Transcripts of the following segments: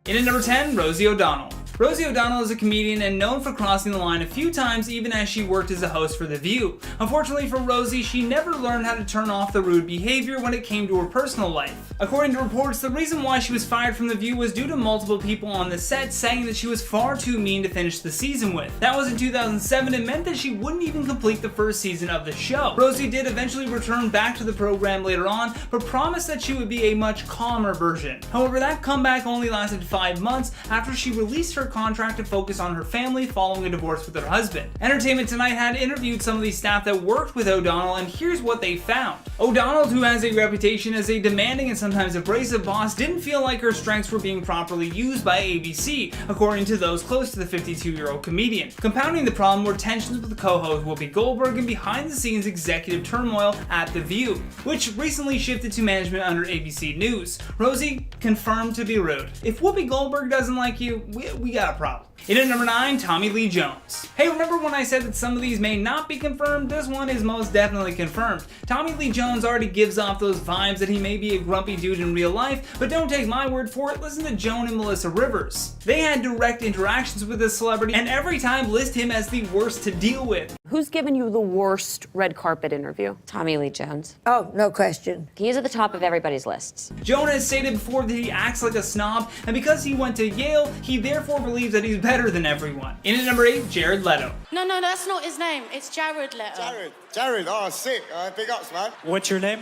In at number 10, Rosie O'Donnell. Rosie O'Donnell is a comedian and known for crossing the line a few times even as she worked as a host for The View. Unfortunately for Rosie, she never learned how to turn off the rude behavior when it came to her personal life. According to reports, the reason why she was fired from The View was due to multiple people on the set saying that she was far too mean to finish the season with. That was in 2007 and meant that she wouldn't even complete the first season of the show. Rosie did eventually return back to the program later on, but promised that she would be a much calmer version. However, that comeback only lasted 5 months after she released her contract to focus on her family following a divorce with her husband. Entertainment Tonight had interviewed some of the staff that worked with O'Donnell, and here's what they found. O'Donnell, who has a reputation as a demanding and sometimes abrasive boss, didn't feel like her strengths were being properly used by ABC, according to those close to the 52-year-old comedian. Compounding the problem were tensions with the co-host Whoopi Goldberg and behind-the-scenes executive turmoil at The View, which recently shifted to management under ABC News. Rosie confirmed to be rude. If Whoopi Goldberg doesn't like you, we got a problem. In at number 9, Tommy Lee Jones. Hey, remember when I said that some of these may not be confirmed? This one is most definitely confirmed. Tommy Lee Jones already gives off those vibes that he may be a grumpy dude in real life, but don't take my word for it, listen to Joan and Melissa Rivers. They had direct interactions with this celebrity and every time list him as the worst to deal with. Who's given you the worst red carpet interview? Tommy Lee Jones. Oh, no question. He is at the top of everybody's lists. Joan has stated before that he acts like a snob, and because he went to Yale, he therefore believes that he's better than everyone. In at number 8, Jared Leto. No, that's not his name. It's Jared Leto. Jared, oh sick. Big ups, man. What's your name?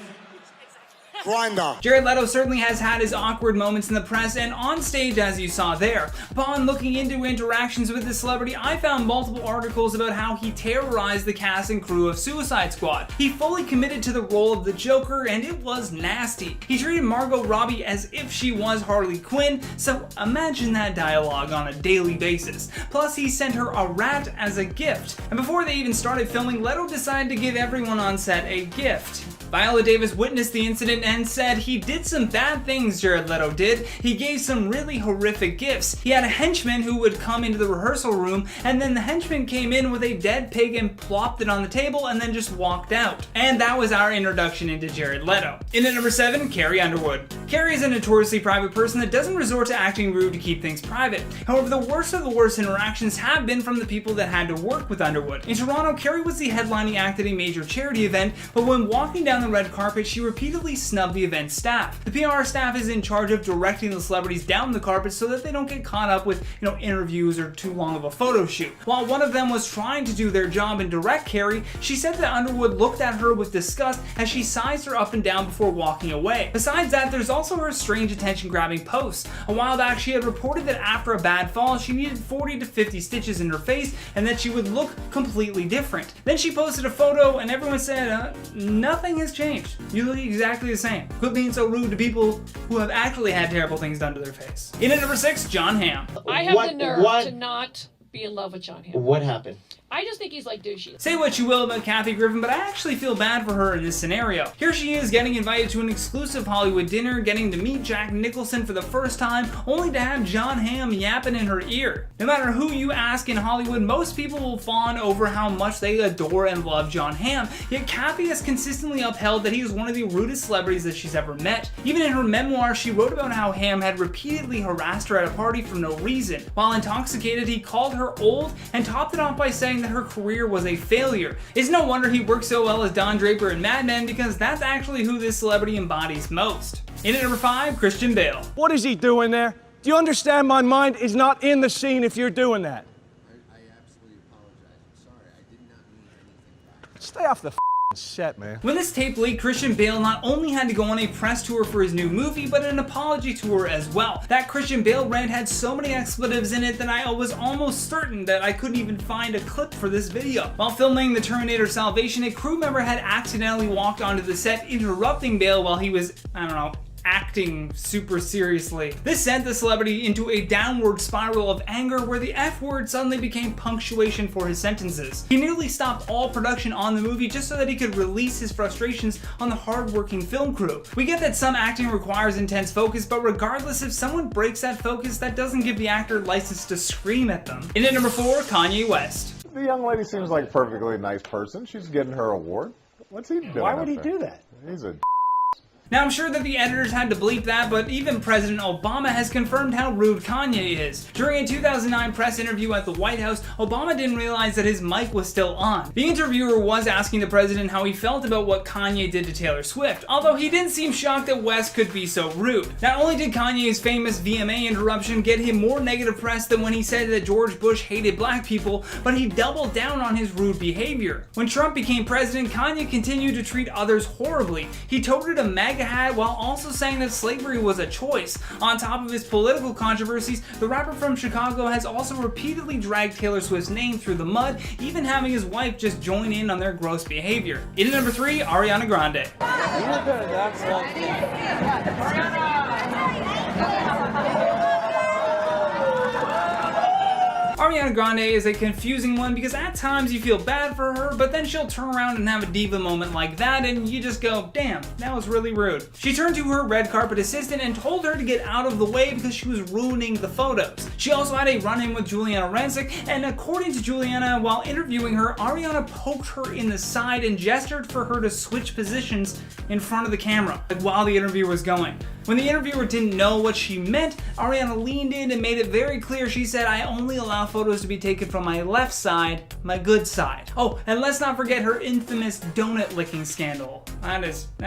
Grinder. Jared Leto certainly has had his awkward moments in the press and on stage, as you saw there. Upon looking into interactions with the celebrity, I found multiple articles about how he terrorized the cast and crew of Suicide Squad. He fully committed to the role of the Joker, and it was nasty. He treated Margot Robbie as if she was Harley Quinn, so imagine that dialogue on a daily basis. Plus, he sent her a rat as a gift. And before they even started filming, Leto decided to give everyone on set a gift. Viola Davis witnessed the incident and said he did some bad things. Jared Leto did. He gave some really horrific gifts. He had a henchman who would come into the rehearsal room, and then the henchman came in with a dead pig and plopped it on the table and then just walked out. And that was our introduction into Jared Leto. In at number 7, Carrie Underwood. Carrie is a notoriously private person that doesn't resort to acting rude to keep things private. However, the worst of the worst interactions have been from the people that had to work with Underwood. In Toronto, Carrie was the headlining act at a major charity event, but when walking down the red carpet, she repeatedly snubbed the event staff. The PR staff is in charge of directing the celebrities down the carpet so that they don't get caught up with, interviews or too long of a photo shoot. While one of them was trying to do their job and direct Carrie, she said that Underwood looked at her with disgust as she sized her up and down before walking away. Besides that, there's also her strange attention-grabbing posts. A while back, she had reported that after a bad fall, she needed 40 to 50 stitches in her face and that she would look completely different. Then she posted a photo and everyone said, nothing has changed. You look exactly the same. Quit being so rude to people who have actually had terrible things done to their face. In at number 6, Jon Hamm. I have the nerve to not be in love with Jon Hamm. What happened? I just think he's like douchey. Say what you will about Kathy Griffin, but I actually feel bad for her in this scenario. Here she is getting invited to an exclusive Hollywood dinner, getting to meet Jack Nicholson for the first time, only to have Jon Hamm yapping in her ear. No matter who you ask in Hollywood, most people will fawn over how much they adore and love Jon Hamm, yet Kathy has consistently upheld that he is one of the rudest celebrities that she's ever met. Even in her memoir, she wrote about how Hamm had repeatedly harassed her at a party for no reason. While intoxicated, he called her old and topped it off by saying that her career was a failure. It's no wonder he worked so well as Don Draper in Mad Men, because that's actually who this celebrity embodies most. In at number 5, Christian Bale. What is he doing there? Do you understand my mind is not in the scene if you're doing that? I absolutely apologize. I'm sorry. I did not mean anything by it. Stay off the set, man. When this tape leaked, Christian Bale not only had to go on a press tour for his new movie, but an apology tour as well. That Christian Bale rant had so many expletives in it that I was almost certain that I couldn't even find a clip for this video. While filming The Terminator Salvation, a crew member had accidentally walked onto the set, interrupting Bale while he was, acting super seriously. This sent the celebrity into a downward spiral of anger where the F word suddenly became punctuation for his sentences. He nearly stopped all production on the movie just so that he could release his frustrations on the hard-working film crew. We get that some acting requires intense focus, but regardless, if someone breaks that focus, that doesn't give the actor license to scream at them. In at number 4, Kanye West. The young lady seems like a perfectly nice person. She's getting her award. What's he doing? Why would he do that? He's a Now I'm sure that the editors had to bleep that, but even President Obama has confirmed how rude Kanye is. During a 2009 press interview at the White House, Obama didn't realize that his mic was still on. The interviewer was asking the president how he felt about what Kanye did to Taylor Swift, although he didn't seem shocked that West could be so rude. Not only did Kanye's famous VMA interruption get him more negative press than when he said that George Bush hated black people, but he doubled down on his rude behavior. When Trump became president, Kanye continued to treat others horribly. He toted a MAGA hat while also saying that slavery was a choice. On top of his political controversies, the rapper from Chicago has also repeatedly dragged Taylor Swift's name through the mud, even having his wife just join in on their gross behavior. In at number 3, Ariana Grande. Ariana Grande is a confusing one because at times you feel bad for her, but then she'll turn around and have a diva moment like that and you just go, damn, that was really rude. She turned to her red carpet assistant and told her to get out of the way because she was ruining the photos. She also had a run-in with Juliana Rancic, and according to Juliana, while interviewing her, Ariana poked her in the side and gestured for her to switch positions in front of the camera, like while the interview was going. When the interviewer didn't know what she meant, Ariana leaned in and made it very clear. She said, "I only allow photos to be taken from my left side, my good side." Oh, and let's not forget her infamous donut licking scandal. That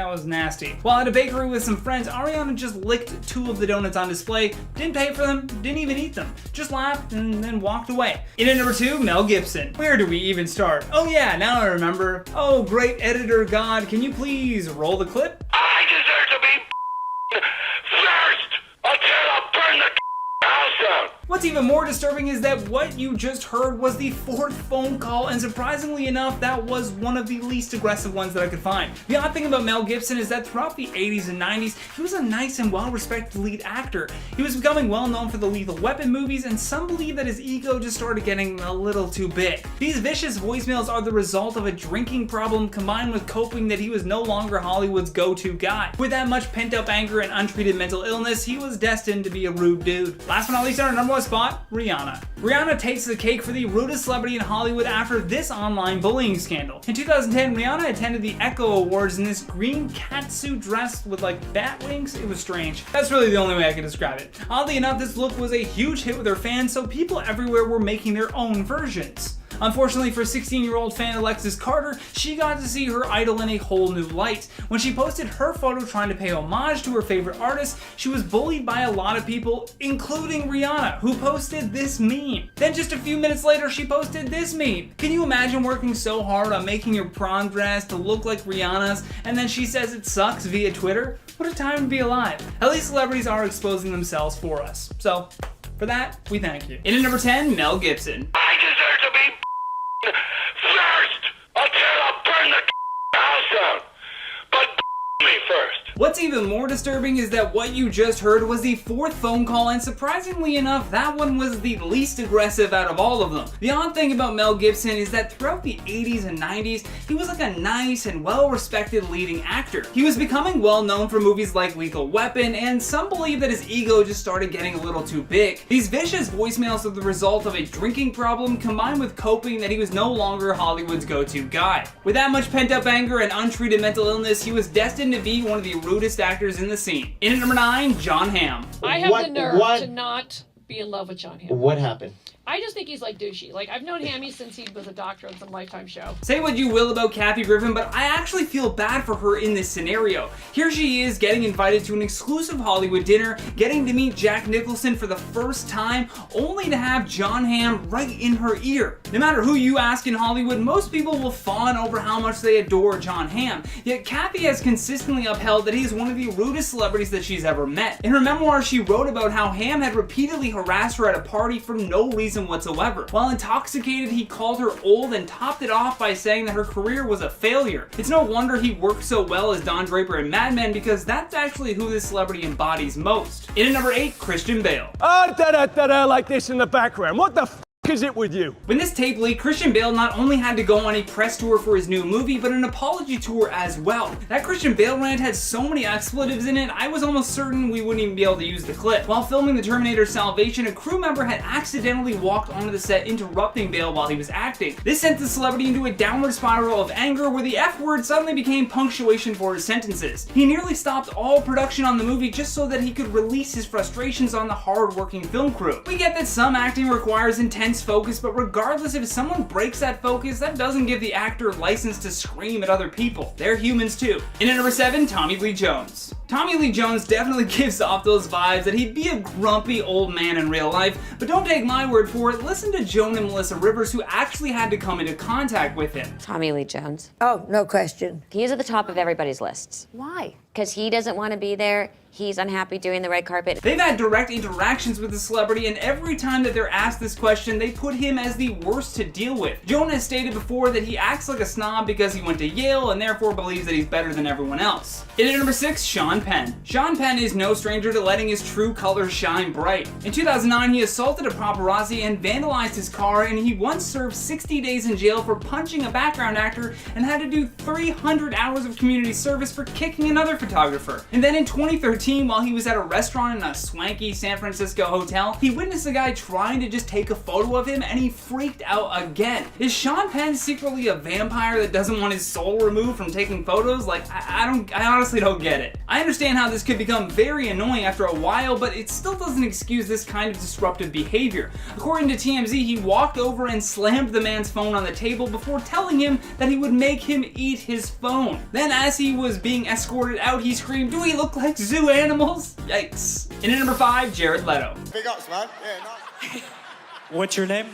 was nasty. While at a bakery with some friends, Ariana just licked 2 of the donuts on display, didn't pay for them, didn't even eat them, just laughed and then walked away. In at number 2, Mel Gibson. Where do we even start? Oh yeah, now I remember. Oh, great editor God, can you please roll the clip? I deserve to be first until I burn the house down. What's even more disturbing is that what you just heard was the 4th phone call, and surprisingly enough, that was one of the least aggressive ones that I could find. The odd thing about Mel Gibson is that throughout the 80s and 90s, he was a nice and well-respected lead actor. He was becoming well-known for the Lethal Weapon movies, and some believe that his ego just started getting a little too big. These vicious voicemails are the result of a drinking problem combined with coping that he was no longer Hollywood's go-to guy. With that much pent-up anger and untreated mental illness, he was destined to be a rude dude. Last but not least, on our number 1 spot, Rihanna. Rihanna takes the cake for the rudest celebrity in Hollywood after this online bullying scandal. In 2010, Rihanna attended the Echo Awards in this green catsuit dress with like bat wings. It was strange. That's really the only way I can describe it. Oddly enough, this look was a huge hit with her fans, so people everywhere were making their own versions. Unfortunately for 16-year-old fan Alexis Carter, she got to see her idol in a whole new light. When she posted her photo trying to pay homage to her favorite artist, she was bullied by a lot of people, including Rihanna, who posted this meme. Then just a few minutes later, she posted this meme. Can you imagine working so hard on making your prom dress to look like Rihanna's, and then she says it sucks via Twitter? What a time to be alive. At least celebrities are exposing themselves for us. So, for that, we thank you. In at number 10, Mel Gibson. I deserve to be first until I burn the house down. But me first. What's even more disturbing is that what you just heard was the 4th phone call, and surprisingly enough, that one was the least aggressive out of all of them. The odd thing about Mel Gibson is that throughout the 80s and 90s, he was like a nice and well-respected leading actor. He was becoming well known for movies like Lethal Weapon, and some believe that his ego just started getting a little too big. These vicious voicemails are the result of a drinking problem combined with coping that he was no longer Hollywood's go-to guy. With that much pent-up anger and untreated mental illness, he was destined to be one of the rudest actors in the scene. In at number 9, Jon Hamm. I have the nerve to not be in love with Jon Hamm. What happened? I just think he's like douchey. Like, I've known Hammy since he was a doctor on some Lifetime show. Say what you will about Kathy Griffin, but I actually feel bad for her in this scenario. Here she is getting invited to an exclusive Hollywood dinner, getting to meet Jack Nicholson for the first time, only to have Jon Hamm right in her ear. No matter who you ask in Hollywood, most people will fawn over how much they adore Jon Hamm. Yet Kathy has consistently upheld that he is one of the rudest celebrities that she's ever met. In her memoir, she wrote about how Hamm had repeatedly harassed her at a party for no reason whatsoever. While intoxicated, he called her old and topped it off by saying that her career was a failure. It's no wonder he worked so well as Don Draper in Mad Men, because that's actually who this celebrity embodies most. In at number 8, Christian Bale. Ah, da-da-da-da, like this in the background. What the f is it with you? When this tape leaked, Christian Bale not only had to go on a press tour for his new movie, but an apology tour as well. That Christian Bale rant had so many expletives in it, I was almost certain we wouldn't even be able to use the clip. While filming The Terminator Salvation, a crew member had accidentally walked onto the set, interrupting Bale while he was acting. This sent the celebrity into a downward spiral of anger where the F word suddenly became punctuation for his sentences. He nearly stopped all production on the movie just so that he could release his frustrations on the hard-working film crew. We get that some acting requires intense focus, but regardless if someone breaks that focus, that doesn't give the actor license to scream at other people. They're humans too. In at number 7, Tommy Lee Jones. Tommy Lee Jones definitely gives off those vibes that he'd be a grumpy old man in real life, but don't take my word for it, listen to Joan and Melissa Rivers, who actually had to come into contact with him. Tommy Lee Jones. Oh, no question. He is at the top of everybody's lists. Why? Because he doesn't want to be there. He's unhappy doing the red carpet. They've had direct interactions with the celebrity, and every time that they're asked this question, they put him as the worst to deal with. Joan has stated before that he acts like a snob because he went to Yale and therefore believes that he's better than everyone else. In at number 6, Sean Penn. Sean Penn is no stranger to letting his true colors shine bright. In 2009, he assaulted a paparazzi and vandalized his car, and he once served 60 days in jail for punching a background actor and had to do 300 hours of community service for kicking another photographer. And then in 2013, while he was at a restaurant in a swanky San Francisco hotel, he witnessed a guy trying to just take a photo of him and he freaked out again. Is Sean Penn secretly a vampire that doesn't want his soul removed from taking photos? Like, I honestly don't get it. I understand how this could become very annoying after a while, but it still doesn't excuse this kind of disruptive behavior. According to TMZ, he walked over and slammed the man's phone on the table before telling him that he would make him eat his phone. Then as he was being escorted out, he screamed, "Do we look like zoo animals?" Yikes. In at number 5, Jared Leto. Big ups, man. Yeah, no. What's your name?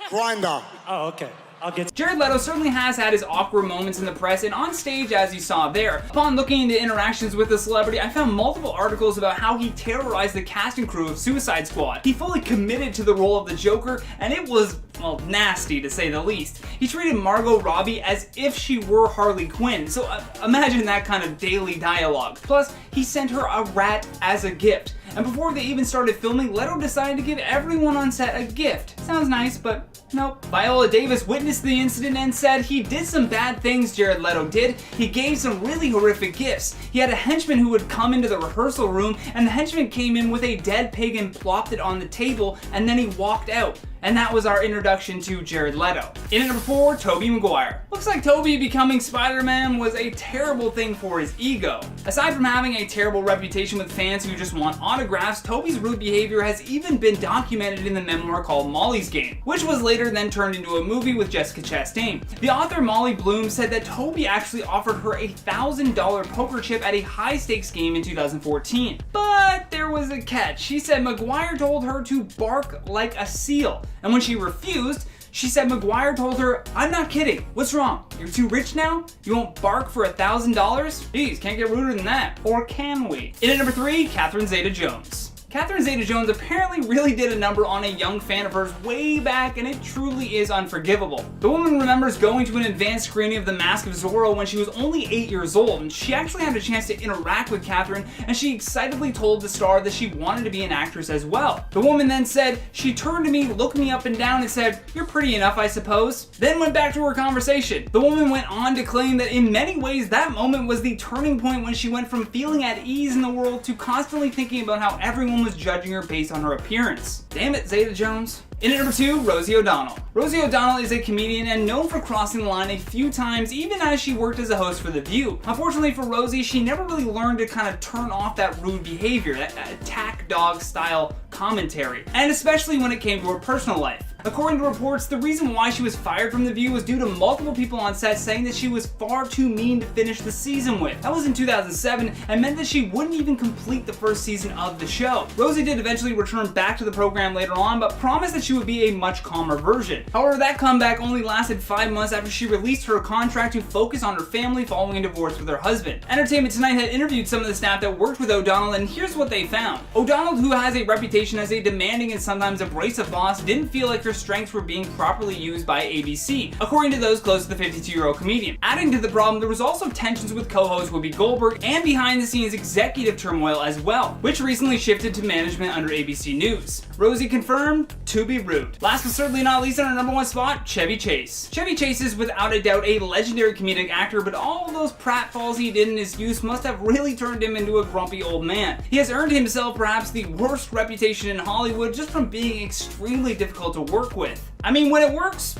Grinder. Oh, okay. I'll get. Jared Leto certainly has had his awkward moments in the press and on stage, as you saw there. Upon looking into interactions with the celebrity, I found multiple articles about how he terrorized the cast and crew of Suicide Squad. He fully committed to the role of the Joker, and it was, well, nasty to say the least. He treated Margot Robbie as if she were Harley Quinn, so imagine that kind of daily dialogue. Plus, he sent her a rat as a gift. And before they even started filming, Leto decided to give everyone on set a gift. Sounds nice, but nope. Viola Davis witnessed the incident and said he did some bad things, Jared Leto did. He gave some really horrific gifts. He had a henchman who would come into the rehearsal room, and the henchman came in with a dead pig and plopped it on the table, and then he walked out. And that was our introduction to Jared Leto. In at number 4, Tobey Maguire. Looks like Tobey becoming Spider-Man was a terrible thing for his ego. Aside from having a terrible reputation with fans who just want autographs, Tobey's rude behavior has even been documented in the memoir called Molly's Game, which was later then turned into a movie with Jessica Chastain. The author Molly Bloom said that Tobey actually offered her a $1,000 poker chip at a high-stakes game in 2014. But there was a catch. She said Maguire told her to bark like a seal. And when she refused, she said Maguire told her, "I'm not kidding. What's wrong? You're too rich now? You won't bark for $1,000? Geez, can't get ruder than that. Or can we?" In at number 3, Catherine Zeta-Jones. Catherine Zeta-Jones apparently really did a number on a young fan of hers way back, and it truly is unforgivable. The woman remembers going to an advanced screening of The Mask of Zorro when she was only 8 years old, and she actually had a chance to interact with Catherine, and she excitedly told the star that she wanted to be an actress as well. The woman then said, "She turned to me, looked me up and down, and said, 'You're pretty enough, I suppose,' then went back to her conversation." The woman went on to claim that in many ways that moment was the turning point when she went from feeling at ease in the world to constantly thinking about how everyone was judging her based on her appearance. Damn it, Zeta-Jones. In at number 2, Rosie O'Donnell. Rosie O'Donnell is a comedian and known for crossing the line a few times, even as she worked as a host for The View. Unfortunately for Rosie, she never really learned to kind of turn off that rude behavior, that attack dog style commentary, and especially when it came to her personal life. According to reports, the reason why she was fired from The View was due to multiple people on set saying that she was far too mean to finish the season with. That was in 2007 and meant that she wouldn't even complete the first season of the show. Rosie did eventually return back to the program later on, but promised that she would be a much calmer version. However, that comeback only lasted 5 months after she released her contract to focus on her family following a divorce with her husband. Entertainment Tonight had interviewed some of the staff that worked with O'Donnell, and here's what they found. O'Donnell Donald, who has a reputation as a demanding and sometimes abrasive boss, didn't feel like her strengths were being properly used by ABC, according to those close to the 52-year-old comedian. Adding to the problem, there was also tensions with co-host Whoopi Goldberg and behind-the-scenes executive turmoil as well, which recently shifted to management under ABC News. Rosie confirmed, to be rude. Last but certainly not least, on our number one spot, Chevy Chase. Chevy Chase is without a doubt a legendary comedic actor, but all those pratfalls he did in his youth must have really turned him into a grumpy old man. He has earned himself perhaps the worst reputation in Hollywood just from being extremely difficult to work with. I mean, when it works,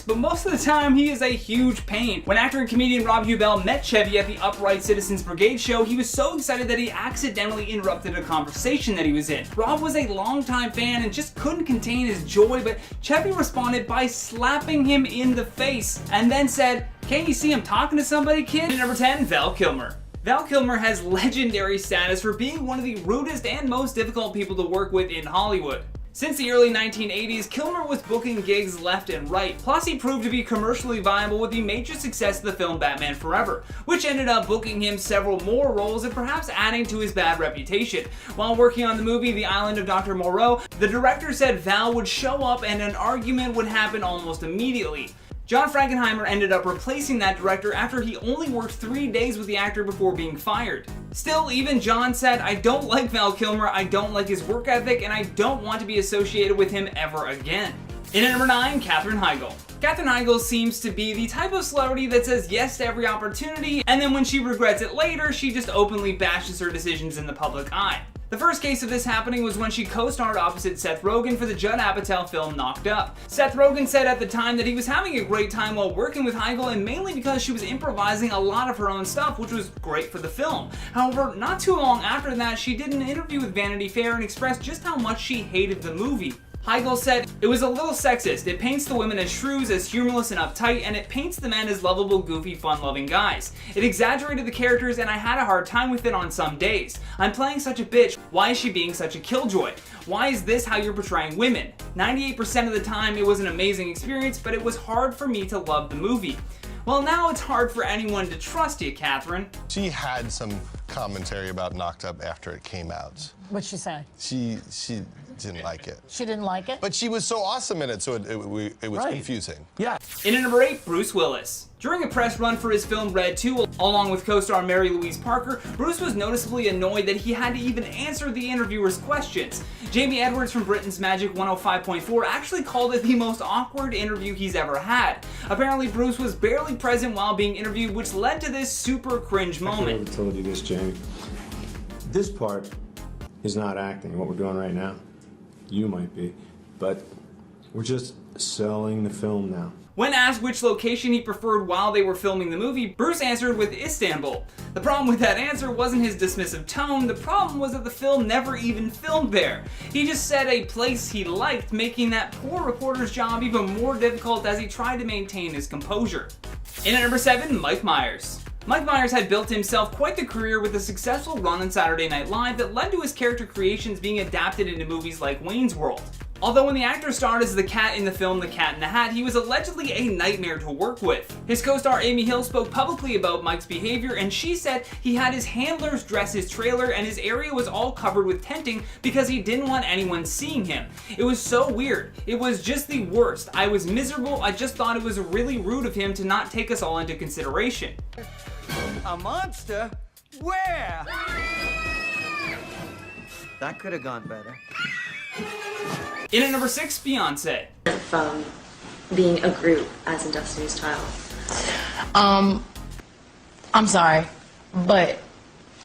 but most of the time he is a huge pain. When actor and comedian Rob Huebel met Chevy at the Upright Citizens Brigade show, he was so excited that he accidentally interrupted a conversation that he was in. Rob was a longtime fan and just couldn't contain his joy, but Chevy responded by slapping him in the face and then said, "Can't you see I'm talking to somebody, kid?" And number 10, Val Kilmer. Val Kilmer has legendary status for being one of the rudest and most difficult people to work with in Hollywood. Since the early 1980s, Kilmer was booking gigs left and right, plus he proved to be commercially viable with the major success of the film Batman Forever, which ended up booking him several more roles and perhaps adding to his bad reputation. While working on the movie The Island of Dr. Moreau, the director said Val would show up and an argument would happen almost immediately. John Frankenheimer ended up replacing that director after he only worked 3 days with the actor before being fired. Still, even John said, "I don't like Val Kilmer, I don't like his work ethic, and I don't want to be associated with him ever again." In at number 9, Katherine Heigl. Katherine Heigl seems to be the type of celebrity that says yes to every opportunity, and then when she regrets it later, she just openly bashes her decisions in the public eye. The first case of this happening was when she co-starred opposite Seth Rogen for the Judd Apatow film Knocked Up. Seth Rogen said at the time that he was having a great time while working with Heigl, and mainly because she was improvising a lot of her own stuff, which was great for the film. However, not too long after that, she did an interview with Vanity Fair and expressed just how much she hated the movie. Heigl said, "It was a little sexist. It paints the women as shrews, as humorless and uptight, and it paints the men as lovable, goofy, fun-loving guys. It exaggerated the characters, and I had a hard time with it on some days. I'm playing such a bitch. Why is she being such a killjoy? Why is this how you're portraying women? 98% of the time, it was an amazing experience, but it was hard for me to love the movie." Well, now it's hard for anyone to trust you, Katherine. She had some commentary about Knocked Up after it came out. What'd she say? She didn't like it. She didn't like it? But she was so awesome in it, so it was confusing. Yeah. In at number 8, Bruce Willis. During a press run for his film Red 2, along with co-star Mary Louise Parker, Bruce was noticeably annoyed that he had to even answer the interviewer's questions. Jamie Edwards from Britain's Magic 105.4 actually called it the most awkward interview he's ever had. Apparently, Bruce was barely present while being interviewed, which led to this super cringe moment. I told you this, Jamie. This part is not acting, what we're doing right now. You might be, but we're just selling the film now. When asked which location he preferred while they were filming the movie, Bruce answered with Istanbul. The problem with that answer wasn't his dismissive tone, the problem was that the film never even filmed there. He just said a place he liked, making that poor reporter's job even more difficult as he tried to maintain his composure. In at number 7, Mike Myers. Mike Myers had built himself quite the career with a successful run on Saturday Night Live that led to his character creations being adapted into movies like Wayne's World. Although when the actor starred as the cat in the film The Cat in the Hat, he was allegedly a nightmare to work with. His co-star Amy Hill spoke publicly about Mike's behavior, and she said he had his handlers dress his trailer and his area was all covered with tenting because he didn't want anyone seeing him. It was so weird. It was just the worst. I was miserable. I just thought it was really rude of him to not take us all into consideration. A monster? Where? That could have gone better. In at number 6, Beyonce. From being a group as in Destiny's Child. I'm sorry, but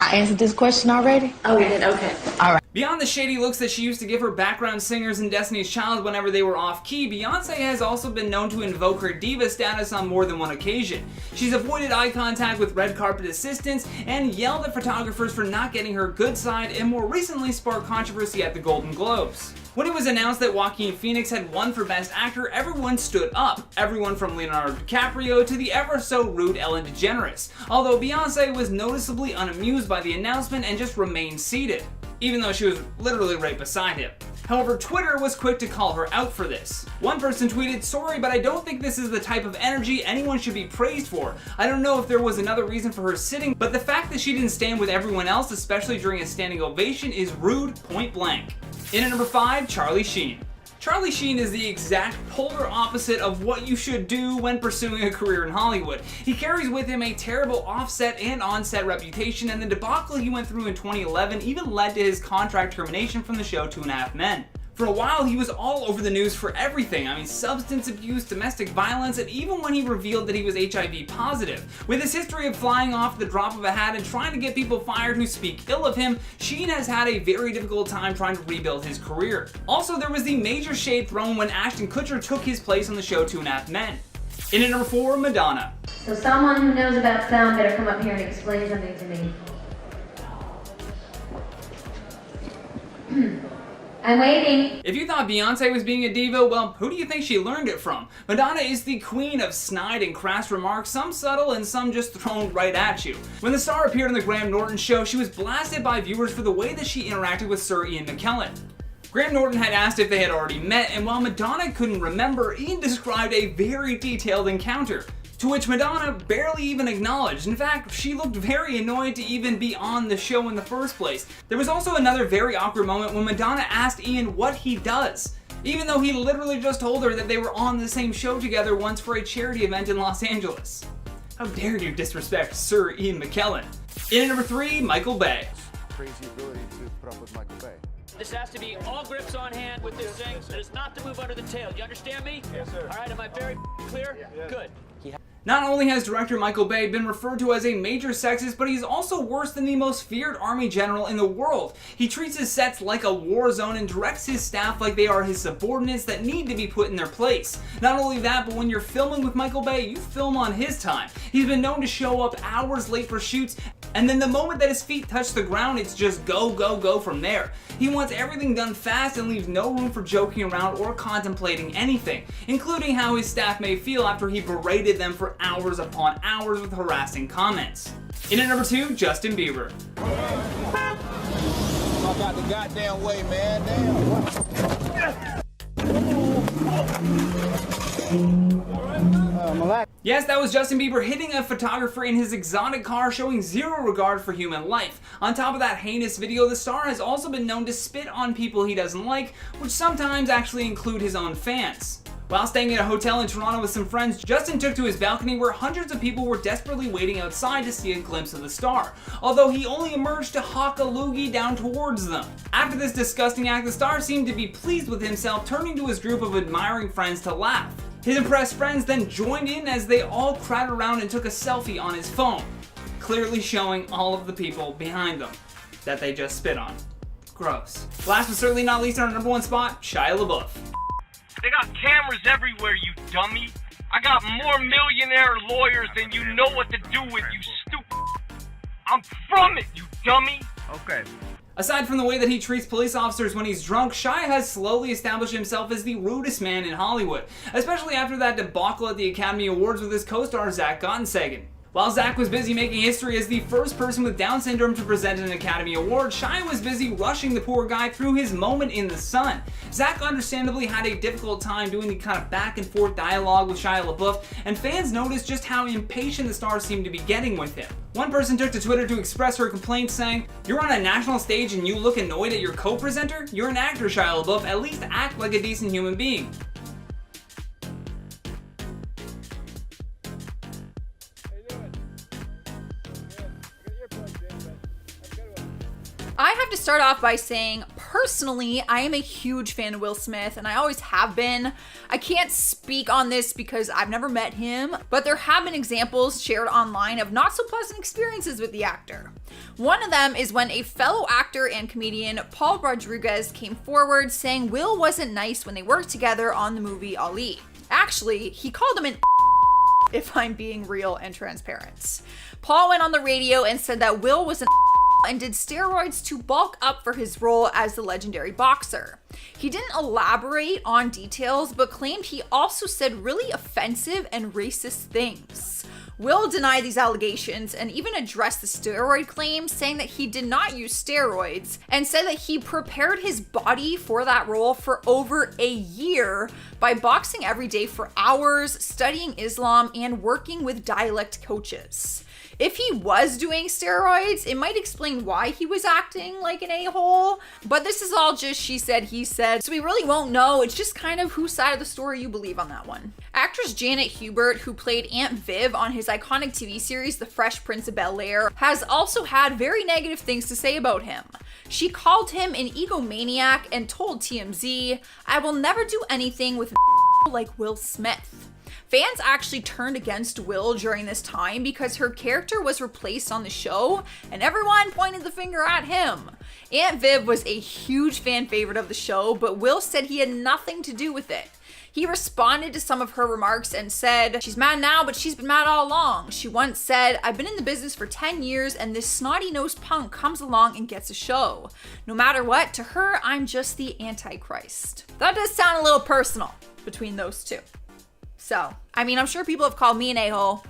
I answered this question already. Oh, you did? Okay. All right. Beyond the shady looks that she used to give her background singers in Destiny's Child whenever they were off-key, Beyonce has also been known to invoke her diva status on more than one occasion. She's avoided eye contact with red carpet assistants and yelled at photographers for not getting her good side, and more recently sparked controversy at the Golden Globes. When it was announced that Joaquin Phoenix had won for Best Actor, everyone stood up. Everyone from Leonardo DiCaprio to the ever-so-rude Ellen DeGeneres. Although Beyonce was noticeably unamused by the announcement and just remained seated, even though she was literally right beside him. However, Twitter was quick to call her out for this. One person tweeted, "Sorry, but I don't think this is the type of energy anyone should be praised for. I don't know if there was another reason for her sitting, but the fact that she didn't stand with everyone else, especially during a standing ovation, is rude, point blank." In at number 5, Charlie Sheen. Charlie Sheen is the exact polar opposite of what you should do when pursuing a career in Hollywood. He carries with him a terrible offset and on-set reputation, and the debacle he went through in 2011 even led to his contract termination from the show 2.5 Men. For a while, he was all over the news for everything. I mean, substance abuse, domestic violence, and even when he revealed that he was HIV positive. With his history of flying off the drop of a hat and trying to get people fired who speak ill of him, Sheen has had a very difficult time trying to rebuild his career. Also, there was the major shade thrown when Ashton Kutcher took his place on the show 2.5 Men. In at number 4, Madonna. So someone who knows about sound better come up here and explain something to me. I'm waiting. If you thought Beyonce was being a diva, well, who do you think she learned it from? Madonna is the queen of snide and crass remarks, some subtle and some just thrown right at you. When the star appeared on the Graham Norton show, she was blasted by viewers for the way that she interacted with Sir Ian McKellen. Graham Norton had asked if they had already met, and while Madonna couldn't remember, Ian described a very detailed encounter, to which Madonna barely even acknowledged. In fact, she looked very annoyed to even be on the show in the first place. There was also another very awkward moment when Madonna asked Ian what he does, even though he literally just told her that they were on the same show together once for a charity event in Los Angeles. How dare you disrespect Sir Ian McKellen? In at number 3, Michael Bay. Crazy ability to put up with Michael Bay. This has to be all grips on hand with this thing. It is not to move under the tail. You understand me? Yes, sir. All right, am I very clear? Yeah. Good. Not only has director Michael Bay been referred to as a major sexist, but he's also worse than the most feared army general in the world. He treats his sets like a war zone and directs his staff like they are his subordinates that need to be put in their place. Not only that, but when you're filming with Michael Bay, you film on his time. He's been known to show up hours late for shoots, and then the moment that his feet touch the ground, it's just go, go, go from there. He wants everything done fast and leaves no room for joking around or contemplating anything, including how his staff may feel after he berated them for hours upon hours with harassing comments. In at number 2, Justin Bieber. Fuck out the goddamn way, man. Yes, that was Justin Bieber hitting a photographer in his exotic car, showing zero regard for human life. On top of that heinous video, the star has also been known to spit on people he doesn't like, which sometimes actually include his own fans. While staying at a hotel in Toronto with some friends, Justin took to his balcony where hundreds of people were desperately waiting outside to see a glimpse of the star, although he only emerged to hawk a loogie down towards them. After this disgusting act, the star seemed to be pleased with himself, turning to his group of admiring friends to laugh. His impressed friends then joined in as they all crowded around and took a selfie on his phone, clearly showing all of the people behind them that they just spit on. Gross. Last but certainly not least, on our number 1 spot, Shia LaBeouf. They got cameras everywhere, you dummy. I got more millionaire lawyers than you know what to do with, you stupid. I'm from it, you dummy. Okay. Aside from the way that he treats police officers when he's drunk, Shia has slowly established himself as the rudest man in Hollywood, especially after that debacle at the Academy Awards with his co-star Zach Gottsagen. While Zach was busy making history as the first person with Down syndrome to present an Academy Award, Shia was busy rushing the poor guy through his moment in the sun. Zach understandably had a difficult time doing the kind of back and forth dialogue with Shia LaBeouf, and fans noticed just how impatient the star seemed to be getting with him. One person took to Twitter to express her complaint, saying, "You're on a national stage and you look annoyed at your co-presenter? You're an actor, Shia LaBeouf, at least act like a decent human being." I have to start off by saying, personally, I am a huge fan of Will Smith, and I always have been. I can't speak on this because I've never met him, but there have been examples shared online of not so pleasant experiences with the actor. One of them is when a fellow actor and comedian, Paul Rodriguez, came forward saying Will wasn't nice when they worked together on the movie Ali. Actually, he called him an if I'm being real and transparent. Paul went on the radio and said that Will was an and did steroids to bulk up for his role as the legendary boxer. He didn't elaborate on details, but claimed he also said really offensive and racist things. Will denied these allegations and even addressed the steroid claim, saying that he did not use steroids, and said that he prepared his body for that role for over a year by boxing every day for hours, studying Islam, and working with dialect coaches. If he was doing steroids, it might explain why he was acting like an a-hole, but this is all just she said, he said, so we really won't know. It's just kind of whose side of the story you believe on that one. Actress Janet Hubert, who played Aunt Viv on his iconic TV series The Fresh Prince of Bel-Air, has also had very negative things to say about him. She called him an egomaniac and told TMZ, "I will never do anything with like Will Smith." Fans actually turned against Will during this time because her character was replaced on the show and everyone pointed the finger at him. Aunt Viv was a huge fan favorite of the show, but Will said he had nothing to do with it. He responded to some of her remarks and said, "She's mad now, but she's been mad all along." She once said, "I've been in the business for 10 years and this snotty-nosed punk comes along and gets a show. No matter what, to her, I'm just the Antichrist." That does sound a little personal between those two. So, I mean, I'm sure people have called me an a-hole.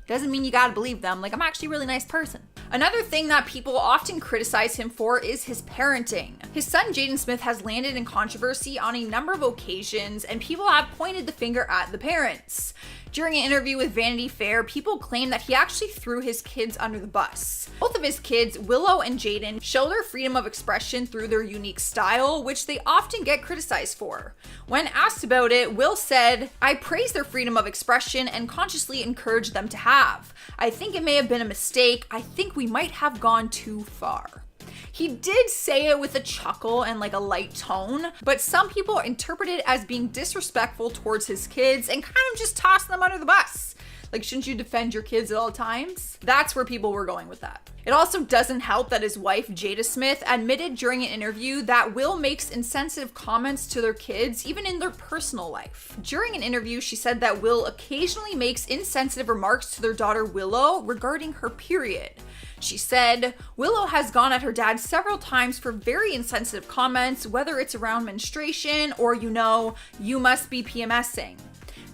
Doesn't mean you gotta believe them. Like, I'm actually a really nice person. Another thing that people often criticize him for is his parenting. His son Jaden Smith has landed in controversy on a number of occasions, and people have pointed the finger at the parents. During an interview with Vanity Fair, people claim that he actually threw his kids under the bus. Both of his kids, Willow and Jaden, show their freedom of expression through their unique style, which they often get criticized for. When asked about it, Will said, "I praise their freedom of expression and consciously encourage them to have. I think it may have been a mistake. I think we might have gone too far." He did say it with a chuckle and like a light tone, but some people interpret it as being disrespectful towards his kids and kind of just toss them under the bus. Like, shouldn't you defend your kids at all times? That's where people were going with that. It also doesn't help that his wife, Jada Smith, admitted during an interview that Will makes insensitive comments to their kids, even in their personal life. During an interview, she said that Will occasionally makes insensitive remarks to their daughter Willow regarding her period. She said, "Willow has gone at her dad several times for very insensitive comments, whether it's around menstruation or, you must be PMSing."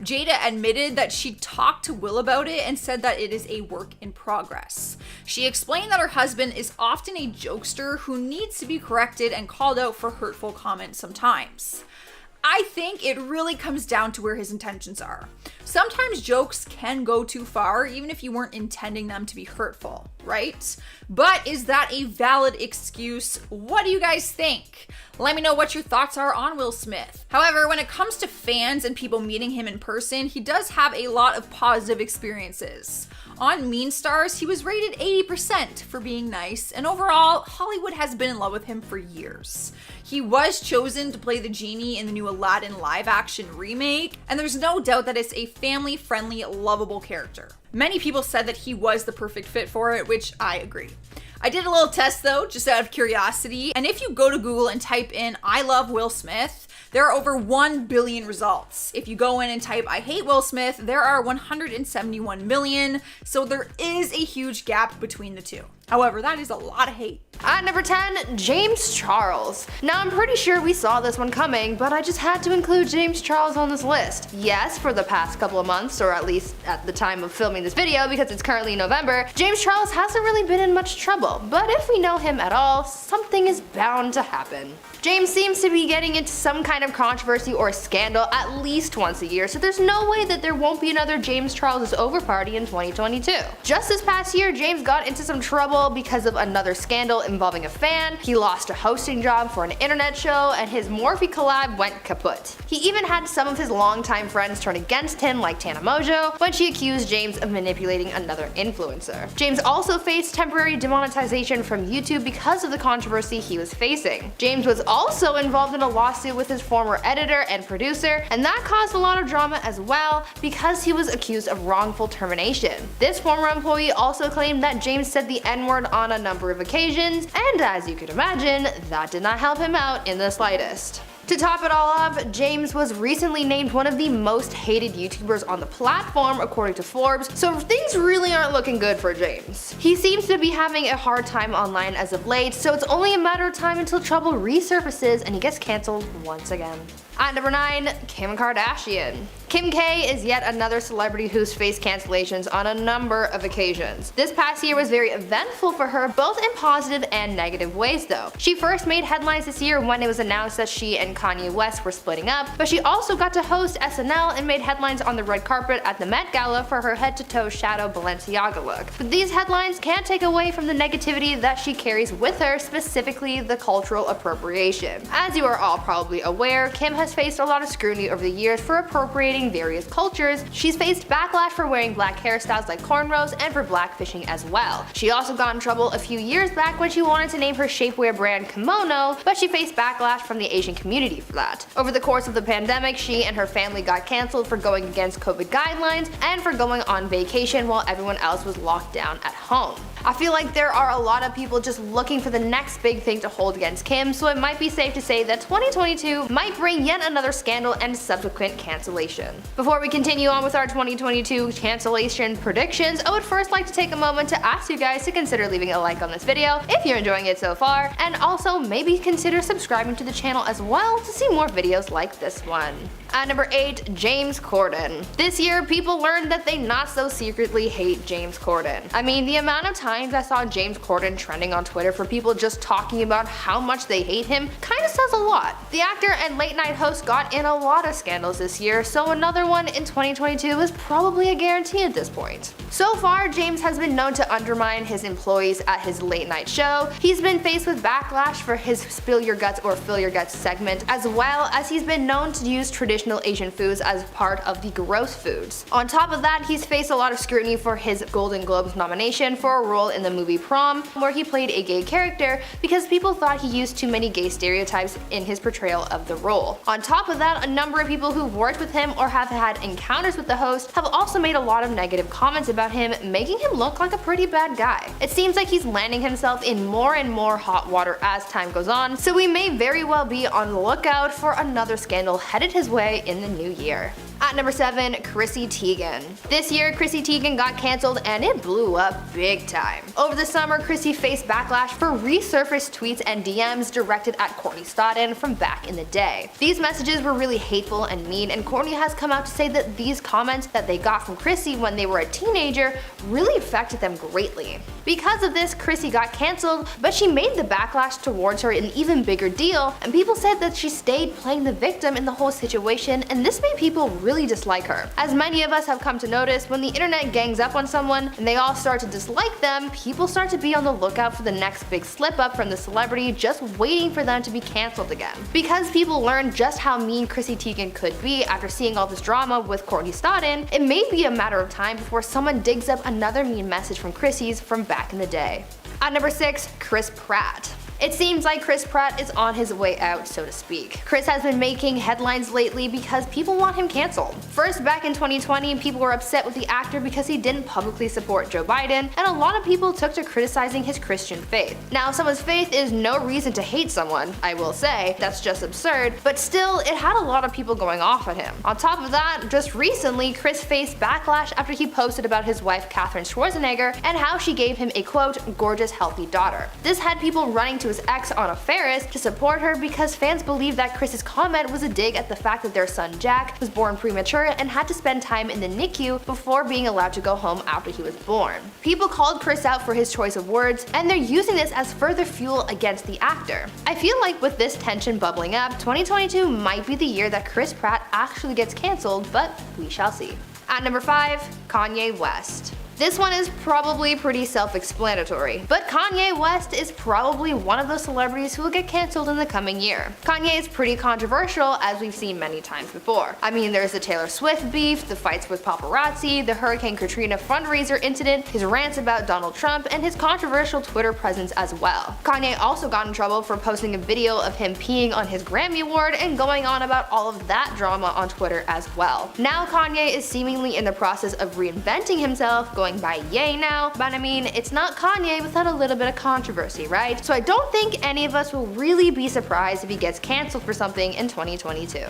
Jada admitted that she talked to Will about it and said that it is a work in progress. She explained that her husband is often a jokester who needs to be corrected and called out for hurtful comments sometimes. I think it really comes down to where his intentions are. Sometimes jokes can go too far, even if you weren't intending them to be hurtful, right? But is that a valid excuse? What do you guys think? Let me know what your thoughts are on Will Smith. However, when it comes to fans and people meeting him in person, he does have a lot of positive experiences. On Mean Stars, he was rated 80% for being nice, and overall, Hollywood has been in love with him for years. He was chosen to play the genie in the new Aladdin live-action remake, and there's no doubt that it's a family-friendly, lovable character. Many people said that he was the perfect fit for it, which I agree. I did a little test though, just out of curiosity, and if you go to Google and type in "I love Will Smith," there are over 1 billion results. If you go in and type "I hate Will Smith," there are 171 million, so there is a huge gap between the two. However, that is a lot of hate. At number 10, James Charles. Now, I'm pretty sure we saw this one coming, but I just had to include James Charles on this list. Yes, for the past couple of months, or at least at the time of filming this video, because it's currently November, James Charles hasn't really been in much trouble. But if we know him at all, something is bound to happen. James seems to be getting into some kind of controversy or scandal at least once a year, so there's no way that there won't be another James Charles is Over party in 2022. Just this past year, James got into some trouble because of another scandal involving a fan. He lost a hosting job for an internet show, and his Morphe collab went kaput. He even had some of his longtime friends turn against him, like Tana Mojo, when she accused James of manipulating another influencer. James also faced temporary demonetization from YouTube because of the controversy he was facing. James was also involved in a lawsuit with his former editor and producer, and that caused a lot of drama as well because he was accused of wrongful termination. This former employee also claimed that James said the N-word on a number of occasions, and as you could imagine, that did not help him out in the slightest. To top it all up, James was recently named one of the most hated YouTubers on the platform according to Forbes, so things really aren't looking good for James. He seems to be having a hard time online as of late, so it's only a matter of time until trouble resurfaces and he gets cancelled once again. At number 9, Kim Kardashian. Kim K is yet another celebrity who's faced cancellations on a number of occasions. This past year was very eventful for her, both in positive and negative ways though. She first made headlines this year when it was announced that she and Kanye West were splitting up, but she also got to host SNL and made headlines on the red carpet at the Met Gala for her head-to-toe shadow Balenciaga look. But these headlines can't take away from the negativity that she carries with her, specifically the cultural appropriation. As you are all probably aware, Kim has faced a lot of scrutiny over the years for appropriating various cultures. She's faced backlash for wearing black hairstyles like cornrows and for blackfishing as well. She also got in trouble a few years back when she wanted to name her shapewear brand Kimono, but she faced backlash from the Asian community for that. Over the course of the pandemic, she and her family got cancelled for going against COVID guidelines and for going on vacation while everyone else was locked down at home. I feel like there are a lot of people just looking for the next big thing to hold against Kim, so it might be safe to say that 2022 might bring yet another scandal and subsequent cancellation. Before we continue on with our 2022 cancellation predictions, I would first like to take a moment to ask you guys to consider leaving a like on this video if you're enjoying it so far, and also maybe consider subscribing to the channel as well to see more videos like this one. At number 8, James Corden. This year, people learned that they not so secretly hate James Corden. I mean, the amount of times I saw James Corden trending on Twitter for people just talking about how much they hate him kinda says a lot. The actor and late night host got in a lot of scandals this year, so another one in 2022 is probably a guarantee at this point. So far, James has been known to undermine his employees at his late night show. He's been faced with backlash for his Spill Your Guts or Fill Your Guts segment, as well as he's been known to use traditional Asian foods as part of the gross foods. On top of that, he's faced a lot of scrutiny for his Golden Globes nomination for a role in the movie Prom, where he played a gay character because people thought he used too many gay stereotypes in his portrayal of the role. On top of that, a number of people who've worked with him or have had encounters with the host have also made a lot of negative comments about him, making him look like a pretty bad guy. It seems like he's landing himself in more and more hot water as time goes on, so we may very well be on the lookout for another scandal headed his way in the new year. At number 7, Chrissy Teigen. This year, Chrissy Teigen got cancelled and it blew up big time. Over the summer, Chrissy faced backlash for resurfaced tweets and DMs directed at Courtney Stodden from back in the day. These messages were really hateful and mean, and Courtney has come out to say that these comments that they got from Chrissy when they were a teenager really affected them greatly. Because of this, Chrissy got cancelled, but she made the backlash towards her an even bigger deal, and people said that she stayed playing the victim in the whole situation, and this made people really dislike her. As many of us have come to notice, when the internet gangs up on someone and they all start to dislike them, people start to be on the lookout for the next big slip up from the celebrity, just waiting for them to be cancelled again. Because people learned just how mean Chrissy Teigen could be after seeing all this drama with Courtney Stodden, it may be a matter of time before someone digs up another mean message from Chrissy's from back in the day. At number 6, Chris Pratt. It seems like Chris Pratt is on his way out, so to speak. Chris has been making headlines lately because people want him cancelled. First, back in 2020, people were upset with the actor because he didn't publicly support Joe Biden, and a lot of people took to criticizing his Christian faith. Now, someone's faith is no reason to hate someone, I will say, that's just absurd, but still, it had a lot of people going off at him. On top of that, just recently, Chris faced backlash after he posted about his wife Katherine Schwarzenegger and how she gave him a quote, gorgeous, healthy daughter. This had people running to his ex Anna Faris to support her because fans believe that Chris's comment was a dig at the fact that their son Jack was born premature and had to spend time in the NICU before being allowed to go home after he was born. People called Chris out for his choice of words, and they're using this as further fuel against the actor. I feel like with this tension bubbling up, 2022 might be the year that Chris Pratt actually gets cancelled, but we shall see. At number 5, Kanye West. This one is probably pretty self-explanatory, but Kanye West is probably one of those celebrities who will get cancelled in the coming year. Kanye is pretty controversial, as we've seen many times before. I mean, there's the Taylor Swift beef, the fights with paparazzi, the Hurricane Katrina fundraiser incident, his rants about Donald Trump, and his controversial Twitter presence as well. Kanye also got in trouble for posting a video of him peeing on his Grammy Award and going on about all of that drama on Twitter as well. Now Kanye is seemingly in the process of reinventing himself, going by Ye now, but I mean, it's not Kanye without a little bit of controversy, right? So I don't think any of us will really be surprised if he gets cancelled for something in 2022.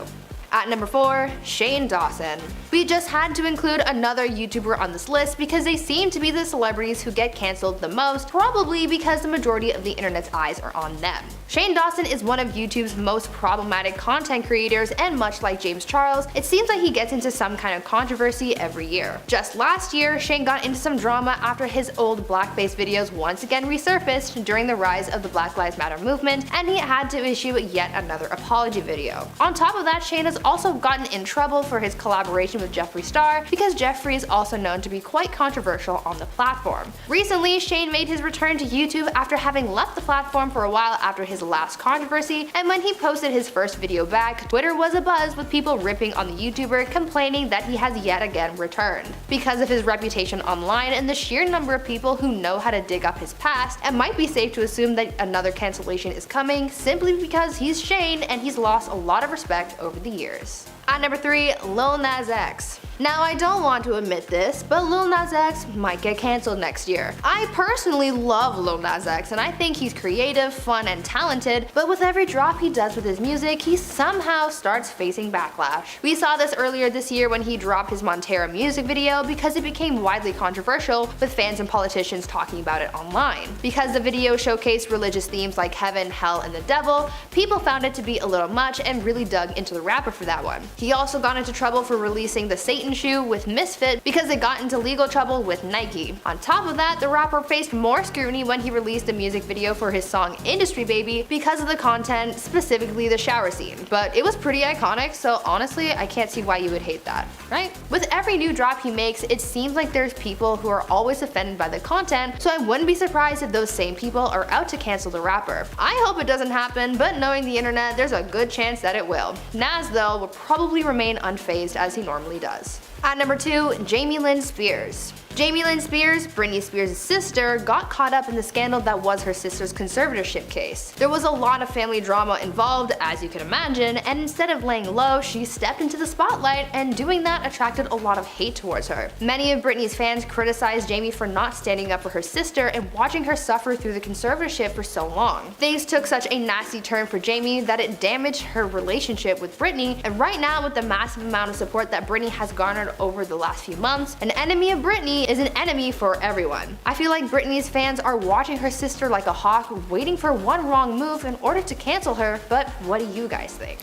At number 4, Shane Dawson. We just had to include another YouTuber on this list because they seem to be the celebrities who get cancelled the most, probably because the majority of the internet's eyes are on them. Shane Dawson is one of YouTube's most problematic content creators, and much like James Charles, it seems like he gets into some kind of controversy every year. Just last year, Shane got into some drama after his old blackface videos once again resurfaced during the rise of the Black Lives Matter movement, and he had to issue yet another apology video. On top of that, Shane has also gotten in trouble for his collaboration with Jeffree Star, because Jeffree is also known to be quite controversial on the platform. Recently, Shane made his return to YouTube after having left the platform for a while after his last controversy, and when he posted his first video back, Twitter was abuzz with people ripping on the YouTuber, complaining that he has yet again returned. Because of his reputation online and the sheer number of people who know how to dig up his past, it might be safe to assume that another cancellation is coming, simply because he's Shane and he's lost a lot of respect over the years. At number 3, Lil Nas X. Now, I don't want to admit this, but Lil Nas X might get cancelled next year. I personally love Lil Nas X, and I think he's creative, fun, and talented, but with every drop he does with his music, he somehow starts facing backlash. We saw this earlier this year when he dropped his Montero music video because it became widely controversial, with fans and politicians talking about it online. Because the video showcased religious themes like heaven, hell, and the devil, people found it to be a little much and really dug into the rapper for that one. He also got into trouble for releasing the Satan shoe with Misfit because it got into legal trouble with Nike. On top of that, the rapper faced more scrutiny when he released a music video for his song Industry Baby because of the content, specifically the shower scene. But it was pretty iconic, so honestly, I can't see why you would hate that, right? With every new drop he makes, it seems like there's people who are always offended by the content, so I wouldn't be surprised if those same people are out to cancel the rapper. I hope it doesn't happen, but knowing the internet, there's a good chance that it will. Nas, though, will probably remain unfazed as he normally does. At number 2, Jamie Lynn Spears. Jamie Lynn Spears, Britney Spears' sister, got caught up in the scandal that was her sister's conservatorship case. There was a lot of family drama involved, as you can imagine, and instead of laying low, she stepped into the spotlight, and doing that attracted a lot of hate towards her. Many of Britney's fans criticized Jamie for not standing up for her sister and watching her suffer through the conservatorship for so long. Things took such a nasty turn for Jamie that it damaged her relationship with Britney, and right now, with the massive amount of support that Britney has garnered over the last few months, an enemy of Britney is an enemy for everyone. I feel like Britney's fans are watching her sister like a hawk, waiting for one wrong move in order to cancel her, but what do you guys think?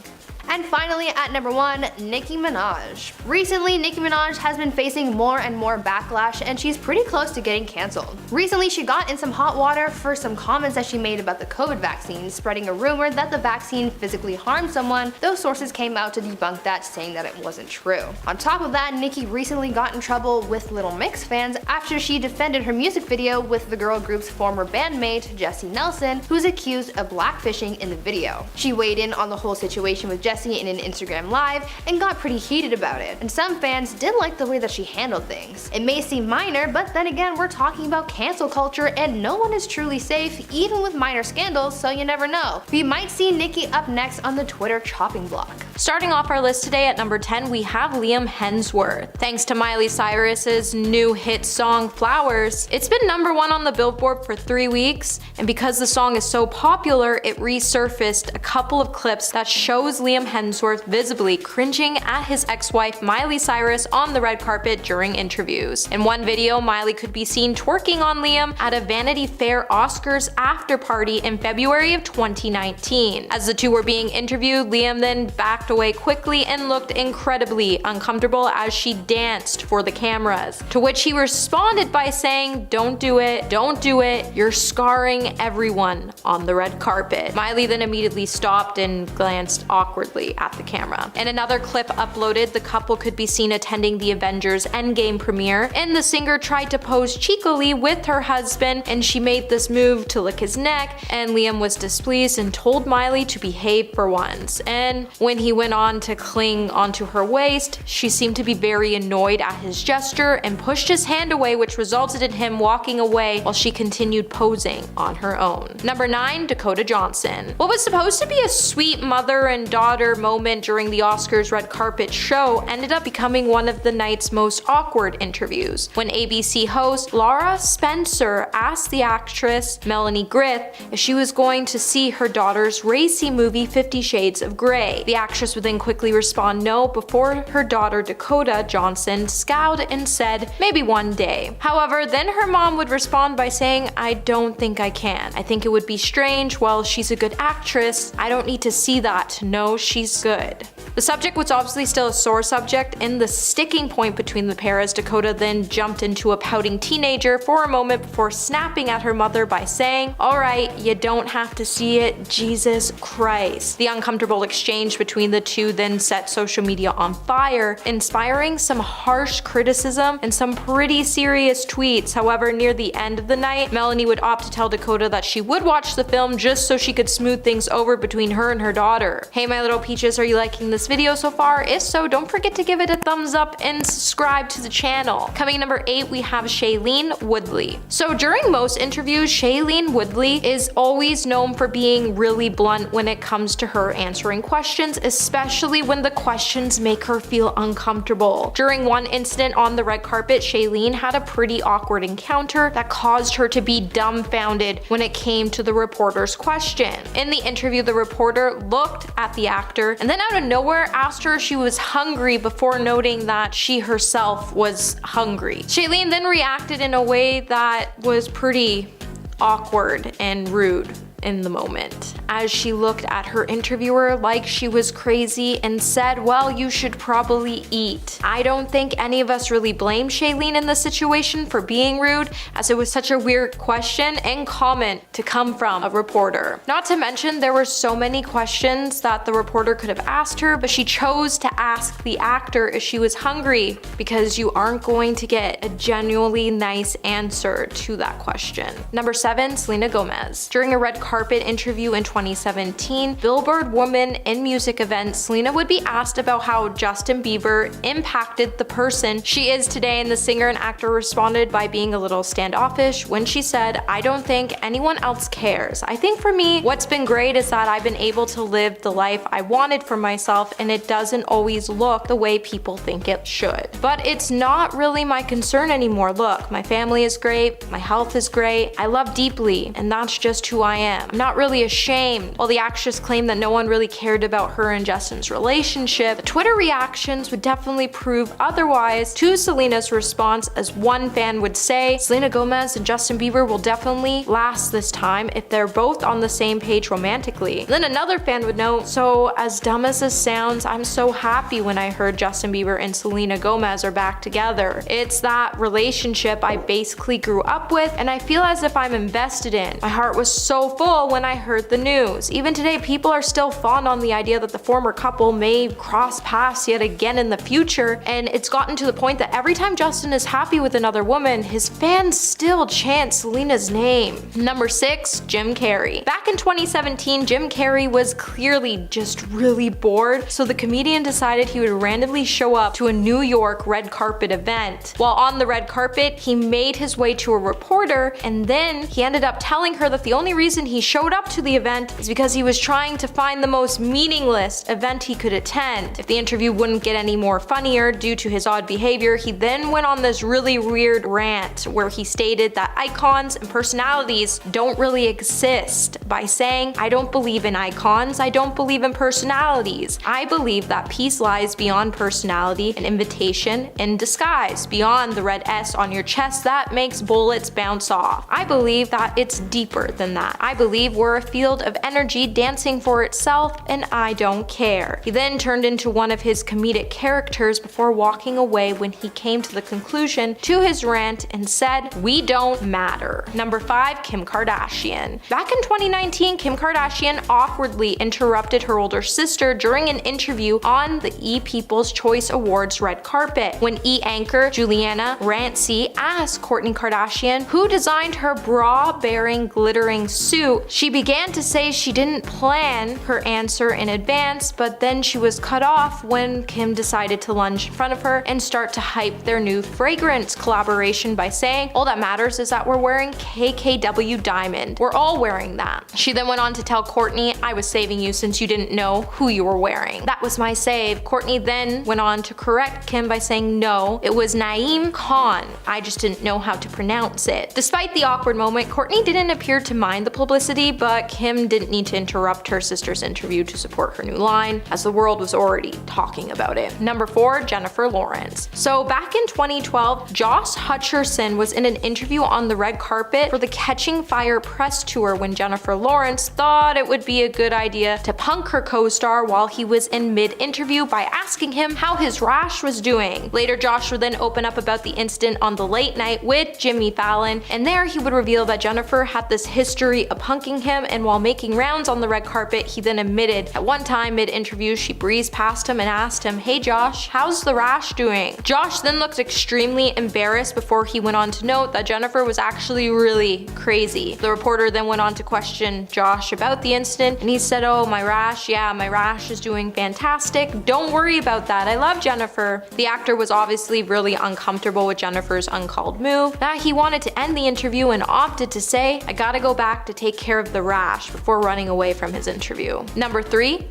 And finally, at number 1, Nicki Minaj. Recently, Nicki Minaj has been facing more and more backlash, and she's pretty close to getting cancelled. Recently, she got in some hot water for some comments that she made about the COVID vaccine, spreading a rumor that the vaccine physically harmed someone, though sources came out to debunk that, saying that it wasn't true. On top of that, Nicki recently got in trouble with Little Mix fans after she defended her music video with the girl group's former bandmate, Jessie Nelson, who was accused of blackfishing in the video. She weighed in on the whole situation with Jessie in an Instagram live and got pretty heated about it, and some fans did like the way that she handled things. It may seem minor, but then again, we're talking about cancel culture and no one is truly safe, even with minor scandals, so you never know. We might see Nicki up next on the Twitter chopping block. Starting off our list today at number 10, we have Liam Hemsworth. Thanks to Miley Cyrus's new hit song Flowers, it's been number 1 on the Billboard for 3 weeks, and because the song is so popular, it resurfaced a couple of clips that shows Liam Hemsworth visibly cringing at his ex-wife Miley Cyrus on the red carpet during interviews. In one video, Miley could be seen twerking on Liam at a Vanity Fair Oscars after party in February of 2019. As the two were being interviewed, Liam then backed away quickly and looked incredibly uncomfortable as she danced for the cameras, to which he responded by saying, "Don't do it, don't do it, you're scarring everyone on the red carpet." Miley then immediately stopped and glanced awkwardly at the camera. In another clip uploaded, the couple could be seen attending the Avengers Endgame premiere, and the singer tried to pose cheekily with her husband, and she made this move to lick his neck, and Liam was displeased and told Miley to behave for once. And when he went on to cling onto her waist, she seemed to be very annoyed at his gesture and pushed his hand away, which resulted in him walking away while she continued posing on her own. Number 9, Dakota Johnson. What was supposed to be a sweet mother and daughter daughter moment during the Oscars red carpet show ended up becoming one of the night's most awkward interviews, when ABC host Laura Spencer asked the actress Melanie Griffith if she was going to see her daughter's racy movie 50 Shades of Grey. The actress would then quickly respond no before her daughter Dakota Johnson scowled and said, maybe one day. However, then her mom would respond by saying, I don't think I can. I think it would be strange. Well, she's a good actress. I don't need to see that to know she's good. The subject was obviously still a sore subject and the sticking point between the pair, as Dakota then jumped into a pouting teenager for a moment before snapping at her mother by saying, alright, you don't have to see it, Jesus Christ. The uncomfortable exchange between the two then set social media on fire, inspiring some harsh criticism and some pretty serious tweets. However, near the end of the night, Melanie would opt to tell Dakota that she would watch the film just so she could smooth things over between her and her daughter. Hey my little peaches, are you liking this video so far? If so, don't forget to give it a thumbs up and subscribe to the channel. Coming in number 8, we have Shailene Woodley. So during most interviews, Shailene Woodley is always known for being really blunt when it comes to her answering questions, especially when the questions make her feel uncomfortable. During one incident on the red carpet, Shailene had a pretty awkward encounter that caused her to be dumbfounded when it came to the reporter's question. In the interview, the reporter looked at the actor and then out of nowhere asked her if she was hungry before noting that she herself was hungry. Shailene then reacted in a way that was pretty awkward and rude in the moment, as she looked at her interviewer like she was crazy and said, well, you should probably eat. I don't think any of us really blame Shailene in this situation for being rude, as it was such a weird question and comment to come from a reporter. Not to mention, there were so many questions that the reporter could have asked her, but she chose to ask the actor if she was hungry, because you aren't going to get a genuinely nice answer to that question. Number 7, Selena Gomez. During a red carpet interview in 2017 Billboard Woman in Music event, Selena would be asked about how Justin Bieber impacted the person she is today, and the singer and actor responded by being a little standoffish when she said, I don't think anyone else cares. I think for me, what's been great is that I've been able to live the life I wanted for myself, and it doesn't always look the way people think it should. But it's not really my concern anymore. Look, my family is great, my health is great, I love deeply, and that's just who I am. I'm not really ashamed. While the actress claimed that no one really cared about her and Justin's relationship, Twitter reactions would definitely prove otherwise to Selena's response, as one fan would say, Selena Gomez and Justin Bieber will definitely last this time if they're both on the same page romantically. And then another fan would note, so as dumb as this sounds, I'm so happy when I heard Justin Bieber and Selena Gomez are back together. It's that relationship I basically grew up with and I feel as if I'm invested in. My heart was so full when I heard the news. Even today, people are still fond on the idea that the former couple may cross paths yet again in the future, and it's gotten to the point that every time Justin is happy with another woman, his fans still chant Selena's name. Number 6, Jim Carrey. Back in 2017, Jim Carrey was clearly just really bored, so the comedian decided he would randomly show up to a New York red carpet event. While on the red carpet, he made his way to a reporter, and then he ended up telling her that the only reason he showed up to the event is because he was trying to find the most meaningless event he could attend. If the interview wouldn't get any more funnier due to his odd behavior, he then went on this really weird rant where he stated that icons and personalities don't really exist by saying, I don't believe in icons, I don't believe in personalities. I believe that peace lies beyond personality, an invitation in disguise, beyond the red S on your chest that makes bullets bounce off. I believe that it's deeper than that. I believe we're a field of energy dancing for itself, and I don't care. He then turned into one of his comedic characters before walking away when he came to the conclusion to his rant and said, we don't matter. Number 5, Kim Kardashian. Back in 2019, Kim Kardashian awkwardly interrupted her older sister during an interview on the E! People's Choice Awards red carpet, when E! anchor Juliana Rancic asked Kourtney Kardashian who designed her bra-bearing glittering suit true. She began to say she didn't plan her answer in advance, but then she was cut off when Kim decided to lunge in front of her and start to hype their new fragrance collaboration by saying, all that matters is that we're wearing KKW Diamond. We're all wearing that. She then went on to tell Kourtney, I was saving you since you didn't know who you were wearing. That was my save. Kourtney then went on to correct Kim by saying, no, it was Naeem Khan. I just didn't know how to pronounce it. Despite the awkward moment, Kourtney didn't appear to mind the publicity, but Kim didn't need to interrupt her sister's interview to support her new line, as the world was already talking about it. Number 4, Jennifer Lawrence. So back in 2012, Josh Hutcherson was in an interview on the red carpet for the Catching Fire press tour when Jennifer Lawrence thought it would be a good idea to punk her co-star while he was in mid-interview by asking him how his rash was doing. Later, Josh would then open up about the incident on The Late Night with Jimmy Fallon, and there he would reveal that Jennifer had this history of punking him, and while making rounds on the red carpet, he then admitted at one time mid-interview she breezed past him and asked him, hey Josh, how's the rash doing? Josh then looked extremely embarrassed before he went on to note that Jennifer was actually really crazy. The reporter then went on to question Josh about the incident, and he said, oh, my rash, yeah, my rash is doing fantastic. Don't worry about that. I love Jennifer. The actor was obviously really uncomfortable with Jennifer's uncalled move. Now he wanted to end the interview and opted to say, I gotta go back to take care of the rash before running away from his interview. Number 3,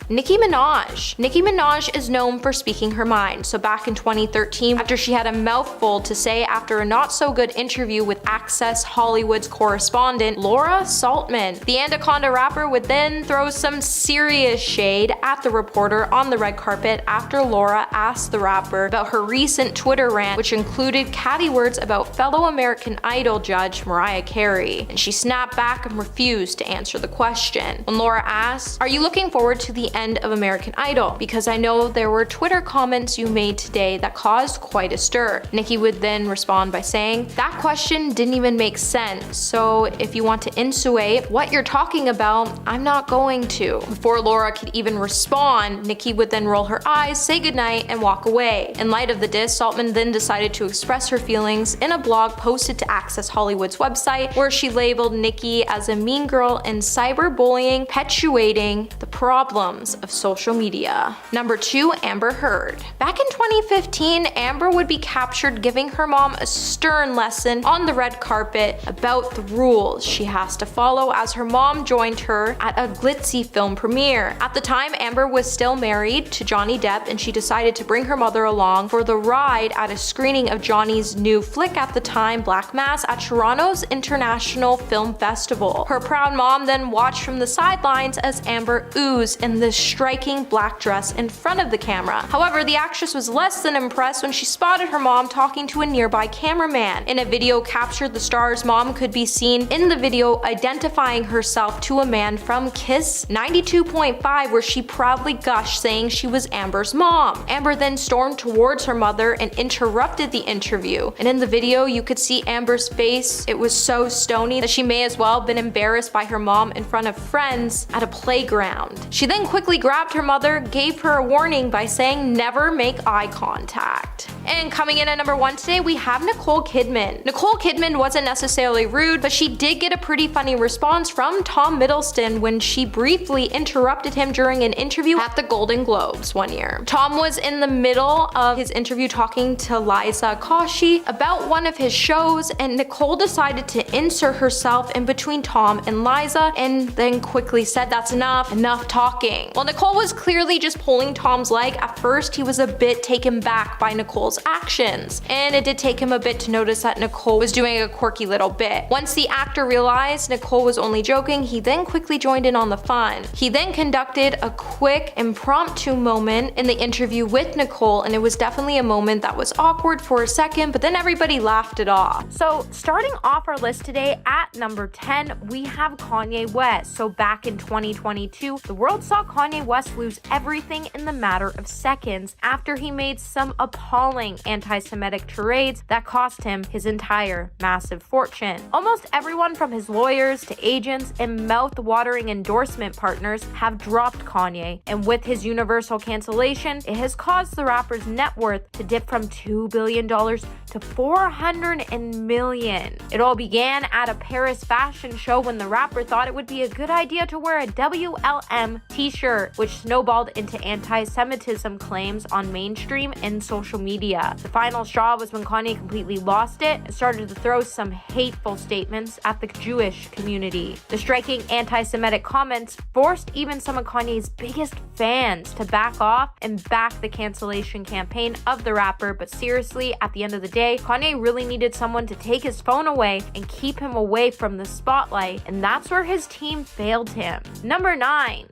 Nicki Minaj. Nicki Minaj is known for speaking her mind, so back in 2013, after she had a mouthful to say after a not-so-good interview with Access Hollywood's correspondent, Laura Saltman, the Anaconda rapper would then throw some serious shade at the reporter on the red carpet after Laura asked the rapper about her recent Twitter rant, which included catty words about fellow American Idol judge Mariah Carey, and she snapped back and refused to answer the question. When Laura asked, are you looking forward to the end of American Idol? Because I know there were Twitter comments you made today that caused quite a stir. Nicki would then respond by saying, that question didn't even make sense, so if you want to insinuate what you're talking about, I'm not going to. Before Laura could even respond, Nicki would then roll her eyes, say goodnight, and walk away. In light of the diss, Saltman then decided to express her feelings in a blog posted to Access Hollywood's website, where she labeled Nicki as a mean girl and cyberbullying, perpetuating the problems of social media. Number 2, Amber Heard. Back in 2015, Amber would be captured giving her mom a stern lesson on the red carpet about the rules she has to follow as her mom joined her at a glitzy film premiere. At the time, Amber was still married to Johnny Depp, and she decided to bring her mother along for the ride at a screening of Johnny's new flick at the time, Black Mass, at Toronto's International Film Festival. Her proud mom then watched from the sidelines as Amber oozed in this striking black dress in front of the camera. However, the actress was less than impressed when she spotted her mom talking to a nearby cameraman. In a video captured, the star's mom could be seen in the video identifying herself to a man from Kiss 92.5, where she proudly gushed, saying she was Amber's mom. Amber then stormed towards her mother and interrupted the interview. And in the video, you could see Amber's face. It was so stony that she may as well have been embarrassed by her mom in front of friends at a playground. She then quickly grabbed her mother, gave her a warning by saying never make eye contact. And coming in at number 1 today, we have Nicole Kidman. Nicole Kidman wasn't necessarily rude, but she did get a pretty funny response from Tom Hiddleston when she briefly interrupted him during an interview at the Golden Globes one year. Tom was in the middle of his interview talking to Liza Koshy about one of his shows, and Nicole decided to insert herself in between Tom and Liza and then quickly said, that's enough talking. While Nicole was clearly just pulling Tom's leg, at first he was a bit taken back by Nicole's actions, and it did take him a bit to notice that Nicole was doing a quirky little bit. Once the actor realized Nicole was only joking, he then quickly joined in on the fun. He then conducted a quick impromptu moment in the interview with Nicole, and it was definitely a moment that was awkward for a second, but then everybody laughed it off. So starting off our list today at number 10, we have Kanye West. So back in 2022, the world saw Kanye Kanye West lose everything in the matter of seconds after he made some appalling anti-Semitic tirades that cost him his entire massive fortune. Almost everyone from his lawyers to agents and mouth-watering endorsement partners have dropped Kanye, and with his universal cancellation, it has caused the rapper's net worth to dip from $2 billion to $400 million. It all began at a Paris fashion show when the rapper thought it would be a good idea to wear a WLM t-shirt, which snowballed into anti-Semitism claims on mainstream and social media. The final straw was when Kanye completely lost it and started to throw some hateful statements at the Jewish community. The striking anti-Semitic comments forced even some of Kanye's biggest fans to back off and back the cancellation campaign of the rapper, but seriously, at the end of the day, Kanye really needed someone to take his phone away and keep him away from the spotlight, and that's where his team failed him. Number 9.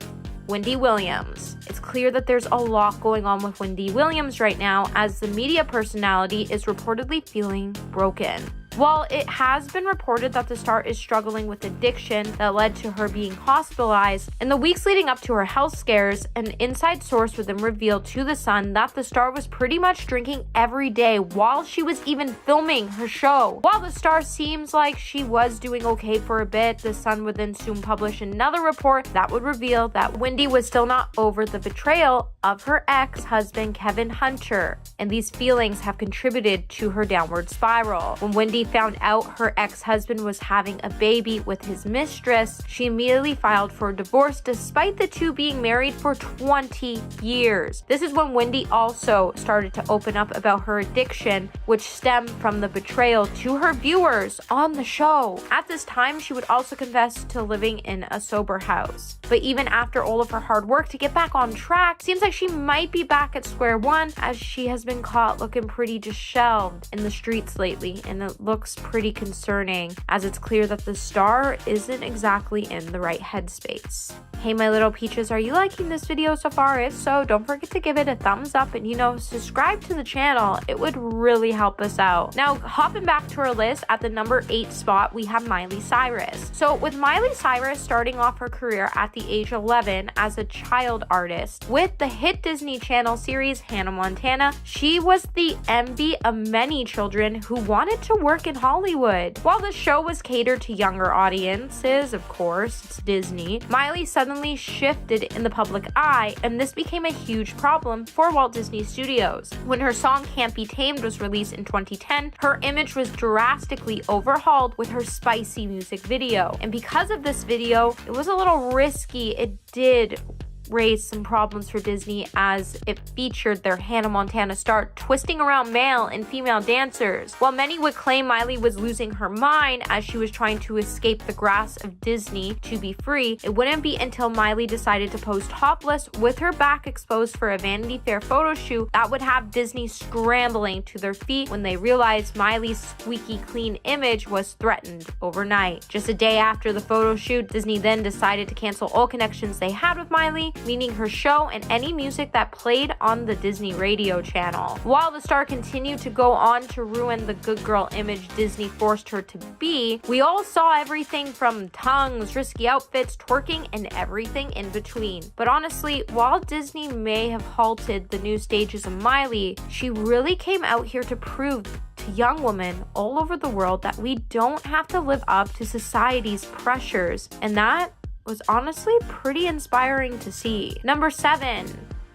Wendy Williams. It's clear that there's a lot going on with Wendy Williams right now, as the media personality is reportedly feeling broken. While it has been reported that the star is struggling with addiction that led to her being hospitalized, in the weeks leading up to her health scares, an inside source would then reveal to The Sun that the star was pretty much drinking every day while she was even filming her show. While the star seems like she was doing okay for a bit, The Sun would then soon publish another report that would reveal that Wendy was still not over the betrayal of her ex-husband Kevin Hunter, and these feelings have contributed to her downward spiral. When Wendy found out her ex-husband was having a baby with his mistress, she immediately filed for a divorce despite the two being married for 20 years. This is when Wendy also started to open up about her addiction, which stemmed from the betrayal to her viewers on the show. At this time, she would also confess to living in a sober house. But even after all of her hard work to get back on track, seems like she might be back at square one, as she has been caught looking pretty disheveled in the streets lately, and it looks pretty concerning, as it's clear that the star isn't exactly in the right headspace. Hey my little peaches, are you liking this video so far? If so, don't forget to give it a thumbs up and subscribe to the channel. It would really help us out. Now, hopping back to our list, at the number 8 spot, we have Miley Cyrus. So with Miley Cyrus starting off her career at the age 11 as a child artist with the hit Disney Channel series Hannah Montana, she was the envy of many children who wanted to work in Hollywood. While the show was catered to younger audiences, of course, it's Disney, Miley suddenly shifted in the public eye, and this became a huge problem for Walt Disney Studios. When her song Can't Be Tamed was released in 2010, her image was drastically overhauled with her spicy music video. And because of this video, it was a little risky. It did raised some problems for Disney, as it featured their Hannah Montana star twisting around male and female dancers. While many would claim Miley was losing her mind as she was trying to escape the grasp of Disney to be free, it wouldn't be until Miley decided to pose topless with her back exposed for a Vanity Fair photo shoot that would have Disney scrambling to their feet when they realized Miley's squeaky clean image was threatened overnight. Just a day after the photo shoot, Disney then decided to cancel all connections they had with Miley, meaning her show and any music that played on the Disney radio channel. While the star continued to go on to ruin the good girl image Disney forced her to be, we all saw everything from tongues, risky outfits, twerking, and everything in between. But honestly, while Disney may have halted the new stages of Miley, she really came out here to prove to young women all over the world that we don't have to live up to society's pressures, and that was honestly pretty inspiring to see. Number 7,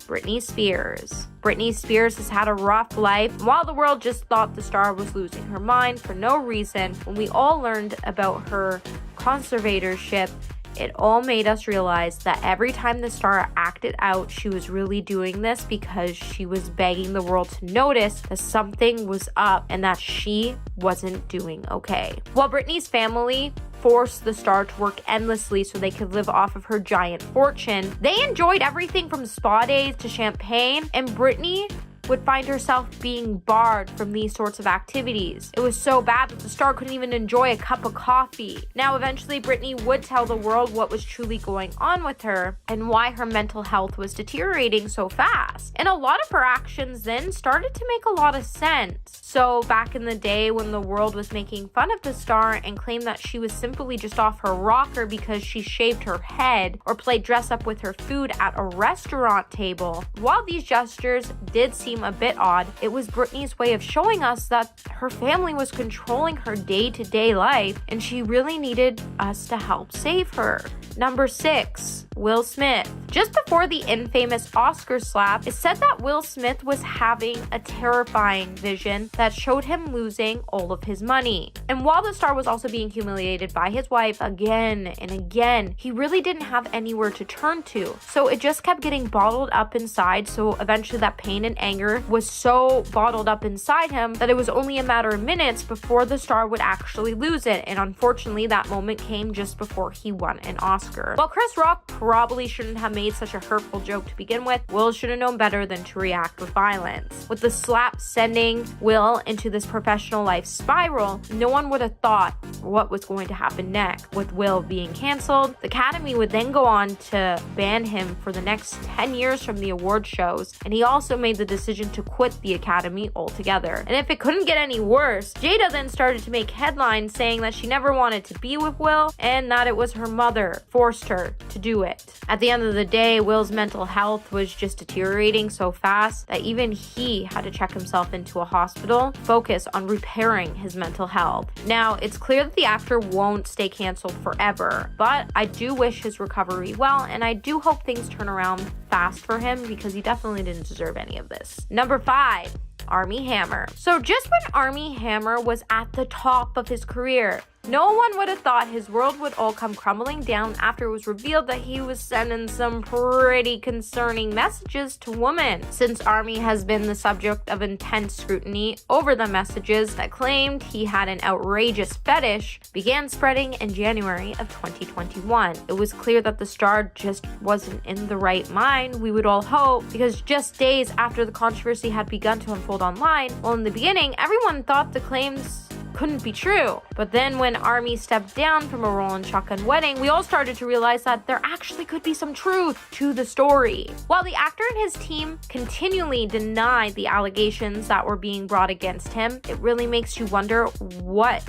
Britney Spears. Britney Spears has had a rough life. While the world just thought the star was losing her mind for no reason, when we all learned about her conservatorship, it all made us realize that every time the star acted out, she was really doing this because she was begging the world to notice that something was up and that she wasn't doing okay. While Britney's family forced the star to work endlessly so they could live off of her giant fortune, they enjoyed everything from spa days to champagne, and Britney would find herself being barred from these sorts of activities. It was so bad that the star couldn't even enjoy a cup of coffee. Now, eventually, Britney would tell the world what was truly going on with her and why her mental health was deteriorating so fast. And a lot of her actions then started to make a lot of sense. So back in the day when the world was making fun of the star and claimed that she was simply just off her rocker because she shaved her head or played dress up with her food at a restaurant table, while these gestures did seem a bit odd, it was Britney's way of showing us that her family was controlling her day-to-day life and she really needed us to help save her. Number 6, Will Smith. Just before the infamous Oscar slap, it's said that Will Smith was having a terrifying vision that showed him losing all of his money. And while the star was also being humiliated by his wife again and again, he really didn't have anywhere to turn to. So it just kept getting bottled up inside, so eventually that pain and anger was so bottled up inside him that it was only a matter of minutes before the star would actually lose it. And unfortunately, that moment came just before he won an Oscar. While Chris Rock probably shouldn't have made such a hurtful joke to begin with, Will should have known better than to react with violence. With the slap sending Will into this professional life spiral, no one would have thought what was going to happen next. With Will being canceled, the Academy would then go on to ban him for the next 10 years from the award shows, and he also made the decision to quit the Academy altogether. And if it couldn't get any worse, Jada then started to make headlines saying that she never wanted to be with Will and that it was her mother forced her to do it. At the end of the day, Will's mental health was just deteriorating so fast that even he had to check himself into a hospital, focus on repairing his mental health. Now, it's clear that the actor won't stay canceled forever, but I do wish his recovery well, and I do hope things turn around fast for him because he definitely didn't deserve any of this. Number 5, Armie Hammer. So just when Armie Hammer was at the top of his career, no one would have thought his world would all come crumbling down after it was revealed that he was sending some pretty concerning messages to women. Since Armie has been the subject of intense scrutiny over the messages that claimed he had an outrageous fetish began spreading in January of 2021. It was clear that the star just wasn't in the right mind, we would all hope, because just days after the controversy had begun to unfold online, well, in the beginning, everyone thought the claims couldn't be true. But then when Armie stepped down from a role in Shotgun Wedding, we all started to realize that there actually could be some truth to the story. While the actor and his team continually denied the allegations that were being brought against him, it really makes you wonder what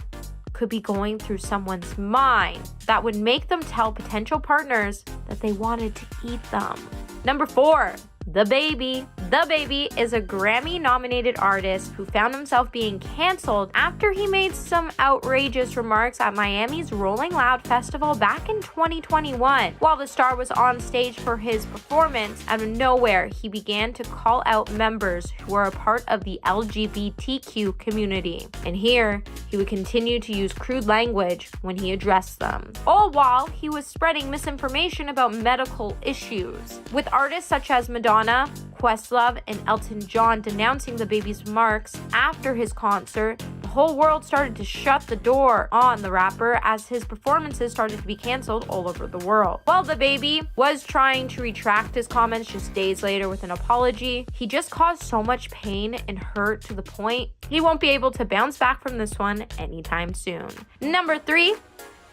could be going through someone's mind that would make them tell potential partners that they wanted to eat them. Number 4, The Baby. The Baby is a Grammy-nominated artist who found himself being canceled after he made some outrageous remarks at Miami's Rolling Loud Festival back in 2021. While the star was on stage for his performance, out of nowhere, he began to call out members who are a part of the LGBTQ community. And here, he would continue to use crude language when he addressed them, all while he was spreading misinformation about medical issues. With artists such as Madonna, Questlove, and Elton John denouncing the Baby's remarks after his concert, the whole world started to shut the door on the rapper as his performances started to be canceled all over the world. While the Baby was trying to retract his comments just days later with an apology, he just caused so much pain and hurt to the point he won't be able to bounce back from this one anytime soon. Number 3,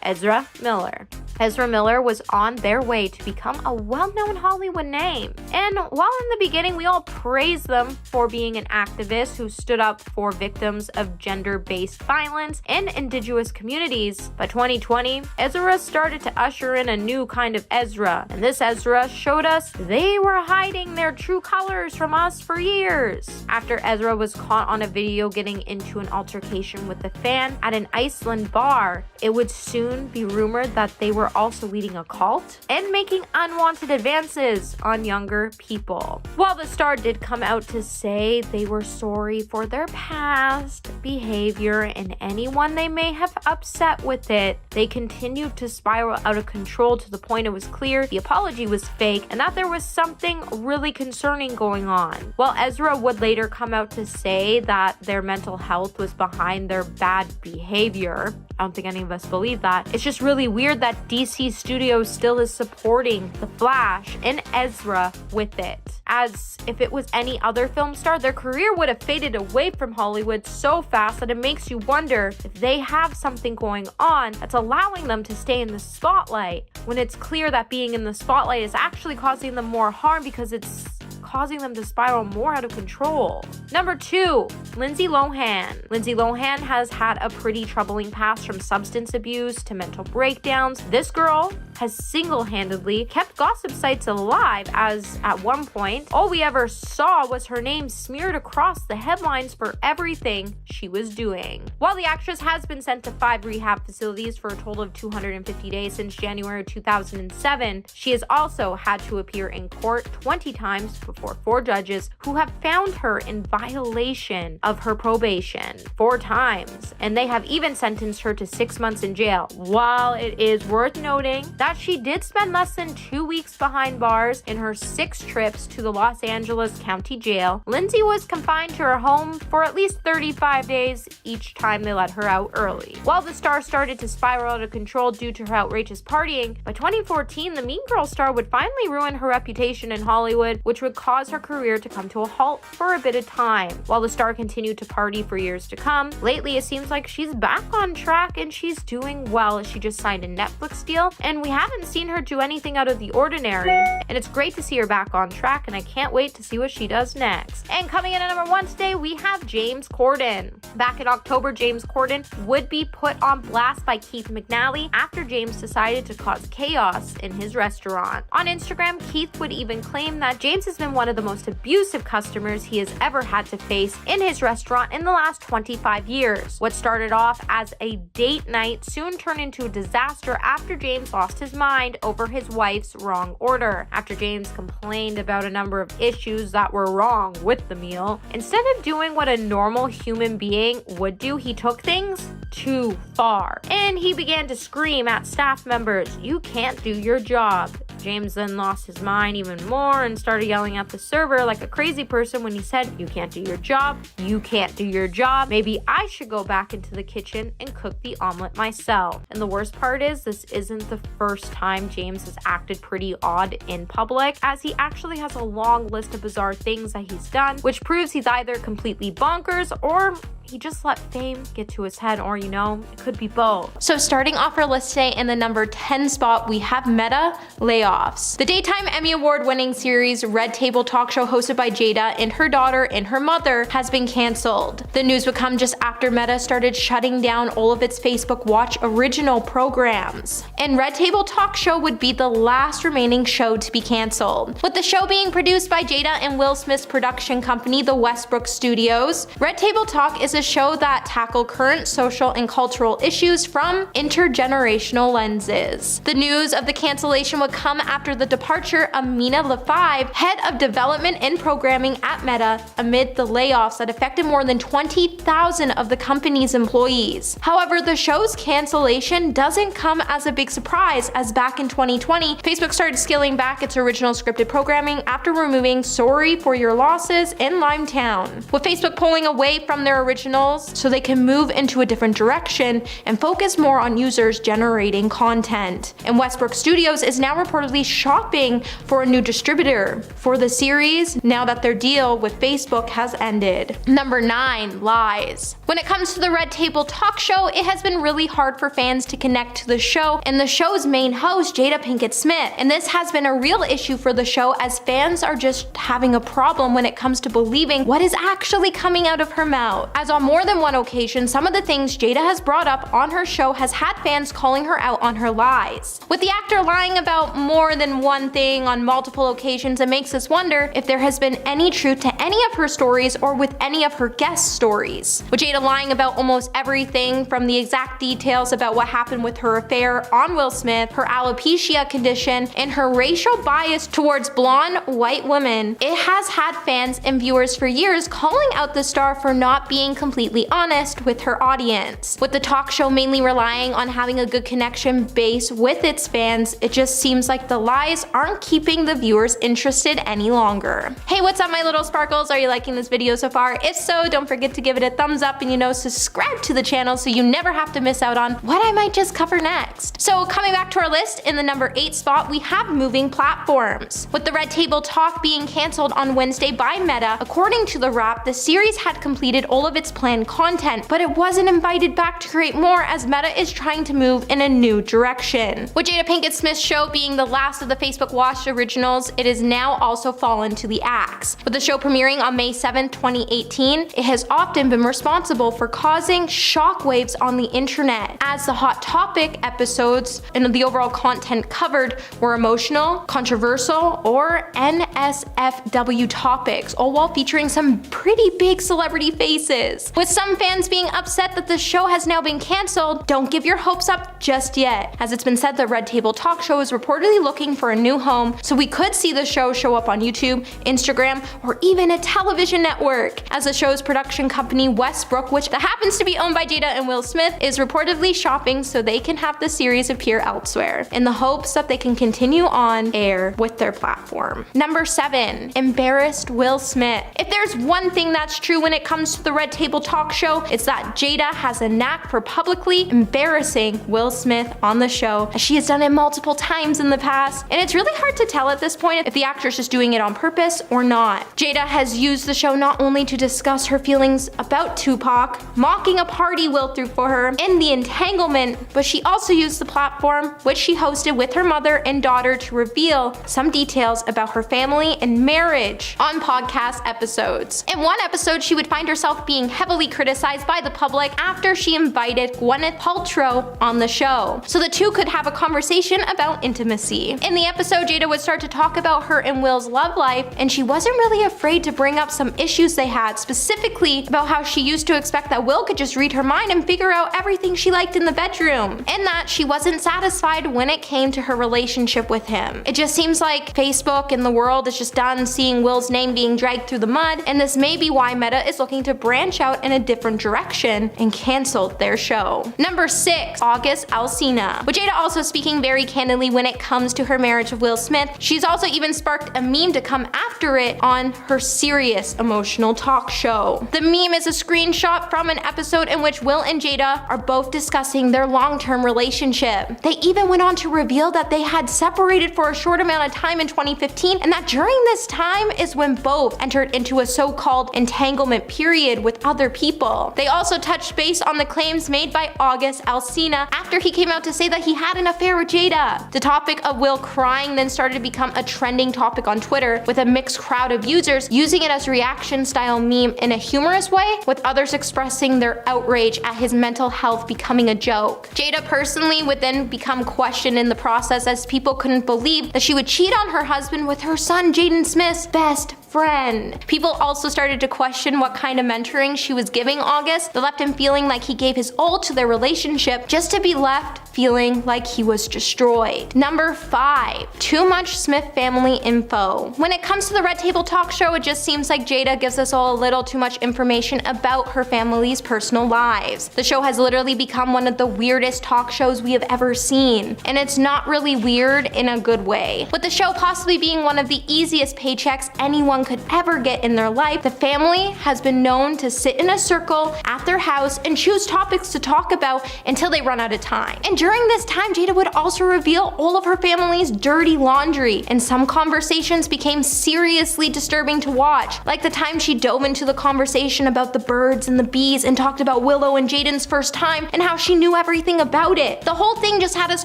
Ezra Miller. Ezra Miller was on their way to become a well-known Hollywood name. And while in the beginning we all praised them for being an activist who stood up for victims of gender-based violence and indigenous communities, by 2020, Ezra started to usher in a new kind of Ezra. And this Ezra showed us they were hiding their true colors from us for years. After Ezra was caught on a video getting into an altercation with a fan at an Iceland bar, it would soon be rumored that they were also leading a cult and making unwanted advances on younger people. While the star did come out to say they were sorry for their past behavior and anyone they may have upset with it, they continued to spiral out of control to the point it was clear the apology was fake and that there was something really concerning going on. While Ezra would later come out to say that their mental health was behind their bad behavior, I don't think any of us believe that, that. It's just really weird that DC Studios still is supporting The Flash and Ezra with it. As if it was any other film star, their career would have faded away from Hollywood so fast that it makes you wonder if they have something going on that's allowing them to stay in the spotlight, when it's clear that being in the spotlight is actually causing them more harm because it's causing them to spiral more out of control. Number 2, Lindsay Lohan. Lindsay Lohan has had a pretty troubling past, from substance abuse to mental breakdowns. This girl has single-handedly kept gossip sites alive, as at one point, all we ever saw was her name smeared across the headlines for everything she was doing. While the actress has been sent to 5 rehab facilities for a total of 250 days since January 2007, she has also had to appear in court 20 times before 4 judges who have found her in violation of her probation 4 times, and they have even sentenced her to 6 months in jail. While it is worth noting that she did spend less than 2 weeks behind bars in her 6 trips to the Los Angeles County Jail, Lindsay was confined to her home for at least 35 days each time they let her out early. While the star started to spiral out of control due to her outrageous partying, by 2014, the Mean Girls star would finally ruin her reputation in Hollywood, which would cause her career to come to a halt for a bit of time. While the star continued to party for years to come, lately it seems like she's back on track and she's doing well. She just signed a Netflix deal, and we haven't seen her do anything out of the ordinary, and it's great to see her back on track, and I can't wait to see what she does next. And coming in at number 1 today, we have James Corden. Back in October, James Corden would be put on blast by Keith McNally after James decided to cause chaos in his restaurant. On Instagram, Keith would even claim that James has been one of the most abusive customers he has ever had to face in his restaurant in the last 25 years. What started off as a date night soon turned into a disaster after James lost his mind over his wife's wrong order. After James complained about a number of issues that were wrong with the meal, instead of doing what a normal human being would do, he took things too far, and he began to scream at staff members, "You can't do your job." James then lost his mind even more and started yelling at the server like a crazy person when he said, "You can't do your job, you can't do your job, maybe I should go back into the kitchen and cook the omelet myself." And the worst part is, this isn't the first time James has acted pretty odd in public, as he actually has a long list of bizarre things that he's done, which proves he's either completely bonkers or he just let fame get to his head, or, it could be both. So starting off our list today in the number 10 spot, we have Meta layoffs. The daytime Emmy Award-winning series Red Table talk show hosted by Jada and her daughter and her mother has been canceled. The news would come just after Meta started shutting down all of its Facebook Watch original programs. And Red Table talk show would be the last remaining show to be canceled. With the show being produced by Jada and Will Smith's production company, the Westbrook Studios, Red Table Talk is a show that tackle current social and cultural issues from intergenerational lenses. The news of the cancellation would come after the departure of Mina Lafave, head of development and programming at Meta, amid the layoffs that affected more than 20,000 of the company's employees. However, the show's cancellation doesn't come as a big surprise, as back in 2020, Facebook started scaling back its original scripted programming after removing Sorry for Your Losses and Limetown. With Facebook pulling away from their originals so they can move into a different direction and focus more on users generating content. And Westbrook Studios is now reportedly shopping for a new distributor for the series now that their deal with Facebook has ended. Number 9, lies. When it comes to the Red Table talk show, it has been really hard for fans to connect to the show and the show's main host, Jada Pinkett Smith. And this has been a real issue for the show, as fans are just having a problem when it comes to believing what is actually coming out of her mouth. As on more than one occasion, some of the things Jada has brought up on her show has had fans calling her out on her lies. With the actor lying about more than one thing on multiple occasions, it makes us wonder if there has been any truth to any of her stories or with any of her guest stories. With Jada lying about almost everything, from the exact details about what happened with her affair on Will Smith, her alopecia condition, and her racial bias towards blonde white women, it has had fans and viewers for years calling out the star for not being completely honest with her audience. With the talk show mainly relying on having a good connection base with its fans, it just seems like like the lies aren't keeping the viewers interested any longer. Hey, what's up my little sparkles? Are you liking this video so far? If so, don't forget to give it a thumbs up and subscribe to the channel so you never have to miss out on what I might just cover next. So coming back to our list, in the number 8 spot, we have moving platforms. With the Red Table Talk being canceled on Wednesday by Meta, according to The Wrap, the series had completed all of its planned content, but it wasn't invited back to create more as Meta is trying to move in a new direction. With Jada Pinkett Smith's show being the last of the Facebook Watch originals, it has now also fallen to the axe. With the show premiering on May 7, 2018, it has often been responsible for causing shockwaves on the internet, as the Hot Topic episodes and the overall content covered were emotional, controversial, or NSFW topics, all while featuring some pretty big celebrity faces. With some fans being upset that the show has now been cancelled, don't give your hopes up just yet, as it's been said the Red Table Talk show is reportedly looking for a new home, so we could see the show show up on YouTube, Instagram, or even a television network, as the show's production company Westbrook, which happens to be owned by Jada and Will Smith, is reportedly shopping so they can have the series appear elsewhere, in the hopes that they can continue on air with their platform. Number 7, embarrassed Will Smith. If there's one thing that's true when it comes to the Red Table Talk show, it's that Jada has a knack for publicly embarrassing Will Smith on the show, as she has done it multiple times in the past, and it's really hard to tell at this point if the actress is doing it on purpose or not. Jada has used the show not only to discuss her feelings about Tupac, mocking a party Will threw for her, and the entanglement, but she also used the platform, which she hosted with her mother and daughter, to reveal some details about her family and marriage on podcast episodes. In one episode, she would find herself being heavily criticized by the public after she invited Gwyneth Paltrow on the show, so the two could have a conversation about intimacy. In the episode, Jada would start to talk about her and Will's love life, and she wasn't really afraid to bring up some issues they had, specifically about how she used to expect that Will could just read her mind and figure out everything she liked in the bedroom, and that she wasn't satisfied when it came to her relationship with him. It just seems like Facebook and the world is just done seeing Will's name being dragged through the mud, and this may be why Meta is looking to branch out in a different direction and canceled their show. Number 6, August Alsina. With Jada also speaking very candidly when it comes to her marriage with Will Smith, she's also even sparked a meme to come after it on her serious emotional talk show. The meme is a screenshot from an episode in which Will and Jada are both discussing their long-term relationship. They even went on to reveal that they had separated for a short amount of time in 2015, and that during this time is when both entered into a so-called entanglement period with other people. They also touched base on the claims made by August Alsina after he came out to say that he had an affair with Jada. The topic of Will crying then started to become a trending topic on Twitter, with a mixed crowd of users using it as a reaction-style meme in a humorous way, with others expressing their outrage at his mental health becoming a joke. Jada personally would then become questioned in the process, as people couldn't believe that she would cheat on her husband with her son Jaden Smith's best friend. People also started to question what kind of mentoring she was giving August that left him feeling like he gave his all to their relationship just to be left feeling like he was destroyed. Number 5, too much Smith family info. When it comes to the Red Table Talk show, it just seems like Jada gives us all a little too much information about her family's personal lives. The show has literally become one of the weirdest talk shows we have ever seen, and it's not really weird in a good way. With the show possibly being one of the easiest paychecks anyone could ever get in their life, the family has been known to sit in a circle at their house and choose topics to talk about until they run out of time. And during this time, Jada would also reveal all of her family's dirty laundry, and some conversations became seriously disturbing to watch, like the time she dove into the conversation about the birds and the bees and talked about Willow and Jaden's first time and how she knew everything about it. The whole thing just had us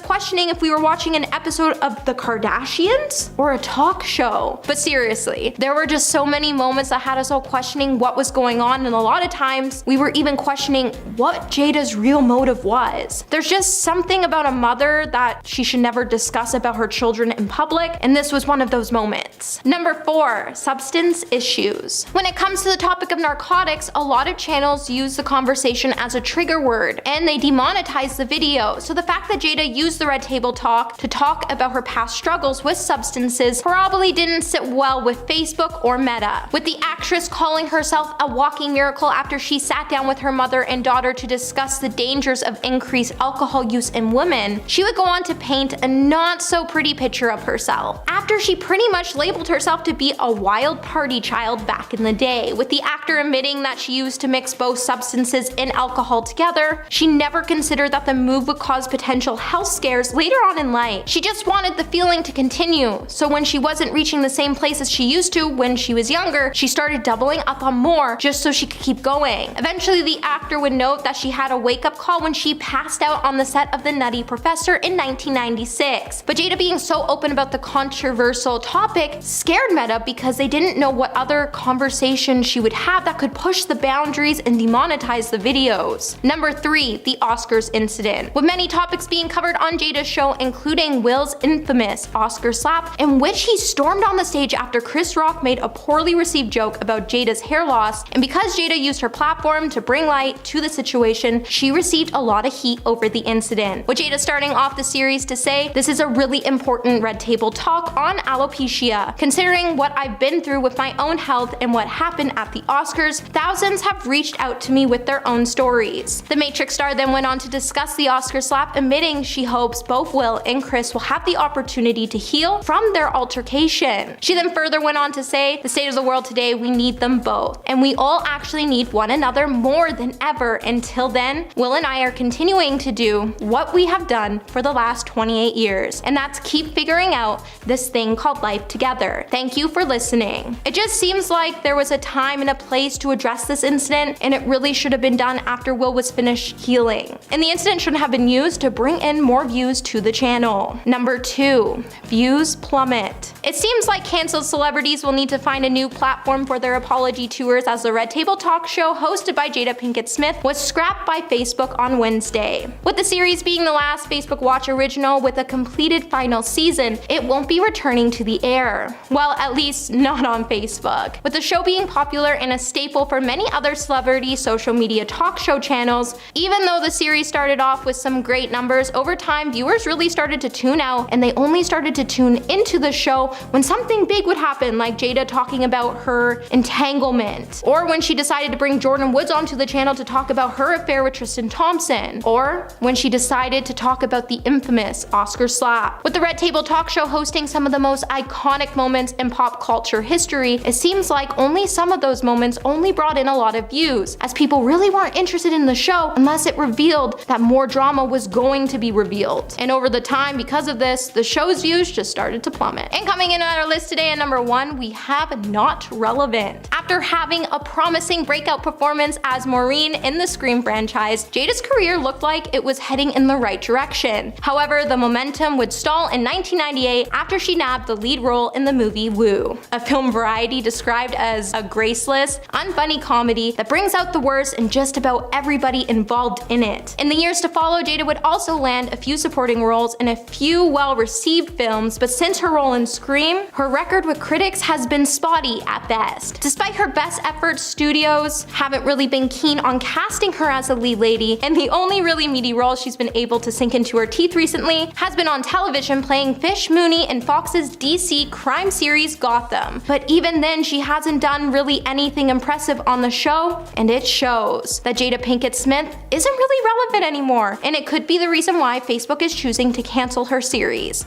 questioning if we were watching an episode of The Kardashians or a talk show. But seriously, there were just so many moments that had us all questioning what was going on, and a lot of times we were even questioning what Jada's real motive was. There's just something about a mother that she should never discuss about her children in public, and this was one of those moments. Number 4, substance issues. When it comes to the topic of narcotics, a lot of channels use the conversation as a trigger word, and they demonetize the video. So the fact that Jada used the Red Table Talk to talk about her past struggles with substances probably didn't sit well with Facebook or Meta, with the actress calling herself a walking miracle after she sat down with her mother and daughter to discuss the dangers of increased alcohol use and women, she would go on to paint a not so pretty picture of herself. After she pretty much labeled herself to be a wild party child back in the day, with the actor admitting that she used to mix both substances and alcohol together, she never considered that the move would cause potential health scares later on in life. She just wanted the feeling to continue, so when she wasn't reaching the same place as she used to when she was younger, she started doubling up on more just so she could keep going. Eventually, the actor would note that she had a wake-up call when she passed out on the set of The Nutty Professor in 1996. But Jada being so open about the controversial topic scared Meta because they didn't know what other conversation she would have that could push the boundaries and demonetize the videos. Number 3, the Oscars incident. With many topics being covered on Jada's show, including Will's infamous Oscar slap, in which he stormed on the stage after Chris Rock made a poorly received joke about Jada's hair loss, and because Jada used her platform to bring light to the situation, she received a lot of heat over the incident. With Jada starting off the series to say, "This is a really important Red Table talk on alopecia. Considering what I've been through with my own health and what happened at the Oscars, thousands have reached out to me with their own stories." The Matrix star then went on to discuss the Oscar slap, admitting she hopes both Will and Chris will have the opportunity to heal from their altercation. She then further went on to say, "The state of the world today, we need them both, and we all actually need one another more than ever. Until then, Will and I are continuing to do what we have done for the last 28 years, and that's keep figuring out this thing called life together. Thank you for listening." It just seems like there was a time and a place to address this incident, and it really should have been done after Will was finished healing. And the incident shouldn't have been used to bring in more views to the channel. Number 2, views plummet. It seems like canceled celebrities will need to find a new platform for their apology tours, as the Red Table talk show hosted by Jada Pinkett Smith was scrapped by Facebook on Wednesday. With the series being the last Facebook Watch original with a completed final season, it won't be returning to the air. Well, at least not on Facebook. With the show being popular and a staple for many other celebrity social media talk show channels, even though the series started off with some great numbers, over time viewers really started to tune out, and they only started to tune into the show when something big would happen, like Jada talking about her entanglement, or when she decided to bring Jordan Woods onto the channel to talk about her affair with Tristan Thompson, or when she decided to talk about the infamous Oscar slap. With the Red Table talk show hosting some of the most iconic moments in pop culture history, it seems like only some of those moments only brought in a lot of views, as people really weren't interested in the show unless it revealed that more drama was going to be revealed. And over the time, because of this, the show's views just started to plummet. And coming in on our list today at number 1, we have Not Relevant. After having a promising breakout performance as Maureen in the Scream franchise, Jada's career looked like it was heading in the right direction. However, the momentum would stall in 1998 after she nabbed the lead role in the movie Woo, a film Variety described as a graceless, unfunny comedy that brings out the worst in just about everybody involved in it. In the years to follow, Jada would also land a few supporting roles in a few well-received films, but since her role in Scream, her record with critics has been spotty at best. Despite her best efforts, studios haven't really been keen on casting her as a lead lady, and the only really meaty role she's been able to sink into her teeth recently has been on television playing Fish Mooney in Fox's DC crime series Gotham. But even then, she hasn't done really anything impressive on the show, and it shows that Jada Pinkett Smith isn't really relevant anymore, and it could be the reason why Facebook is choosing to cancel her series.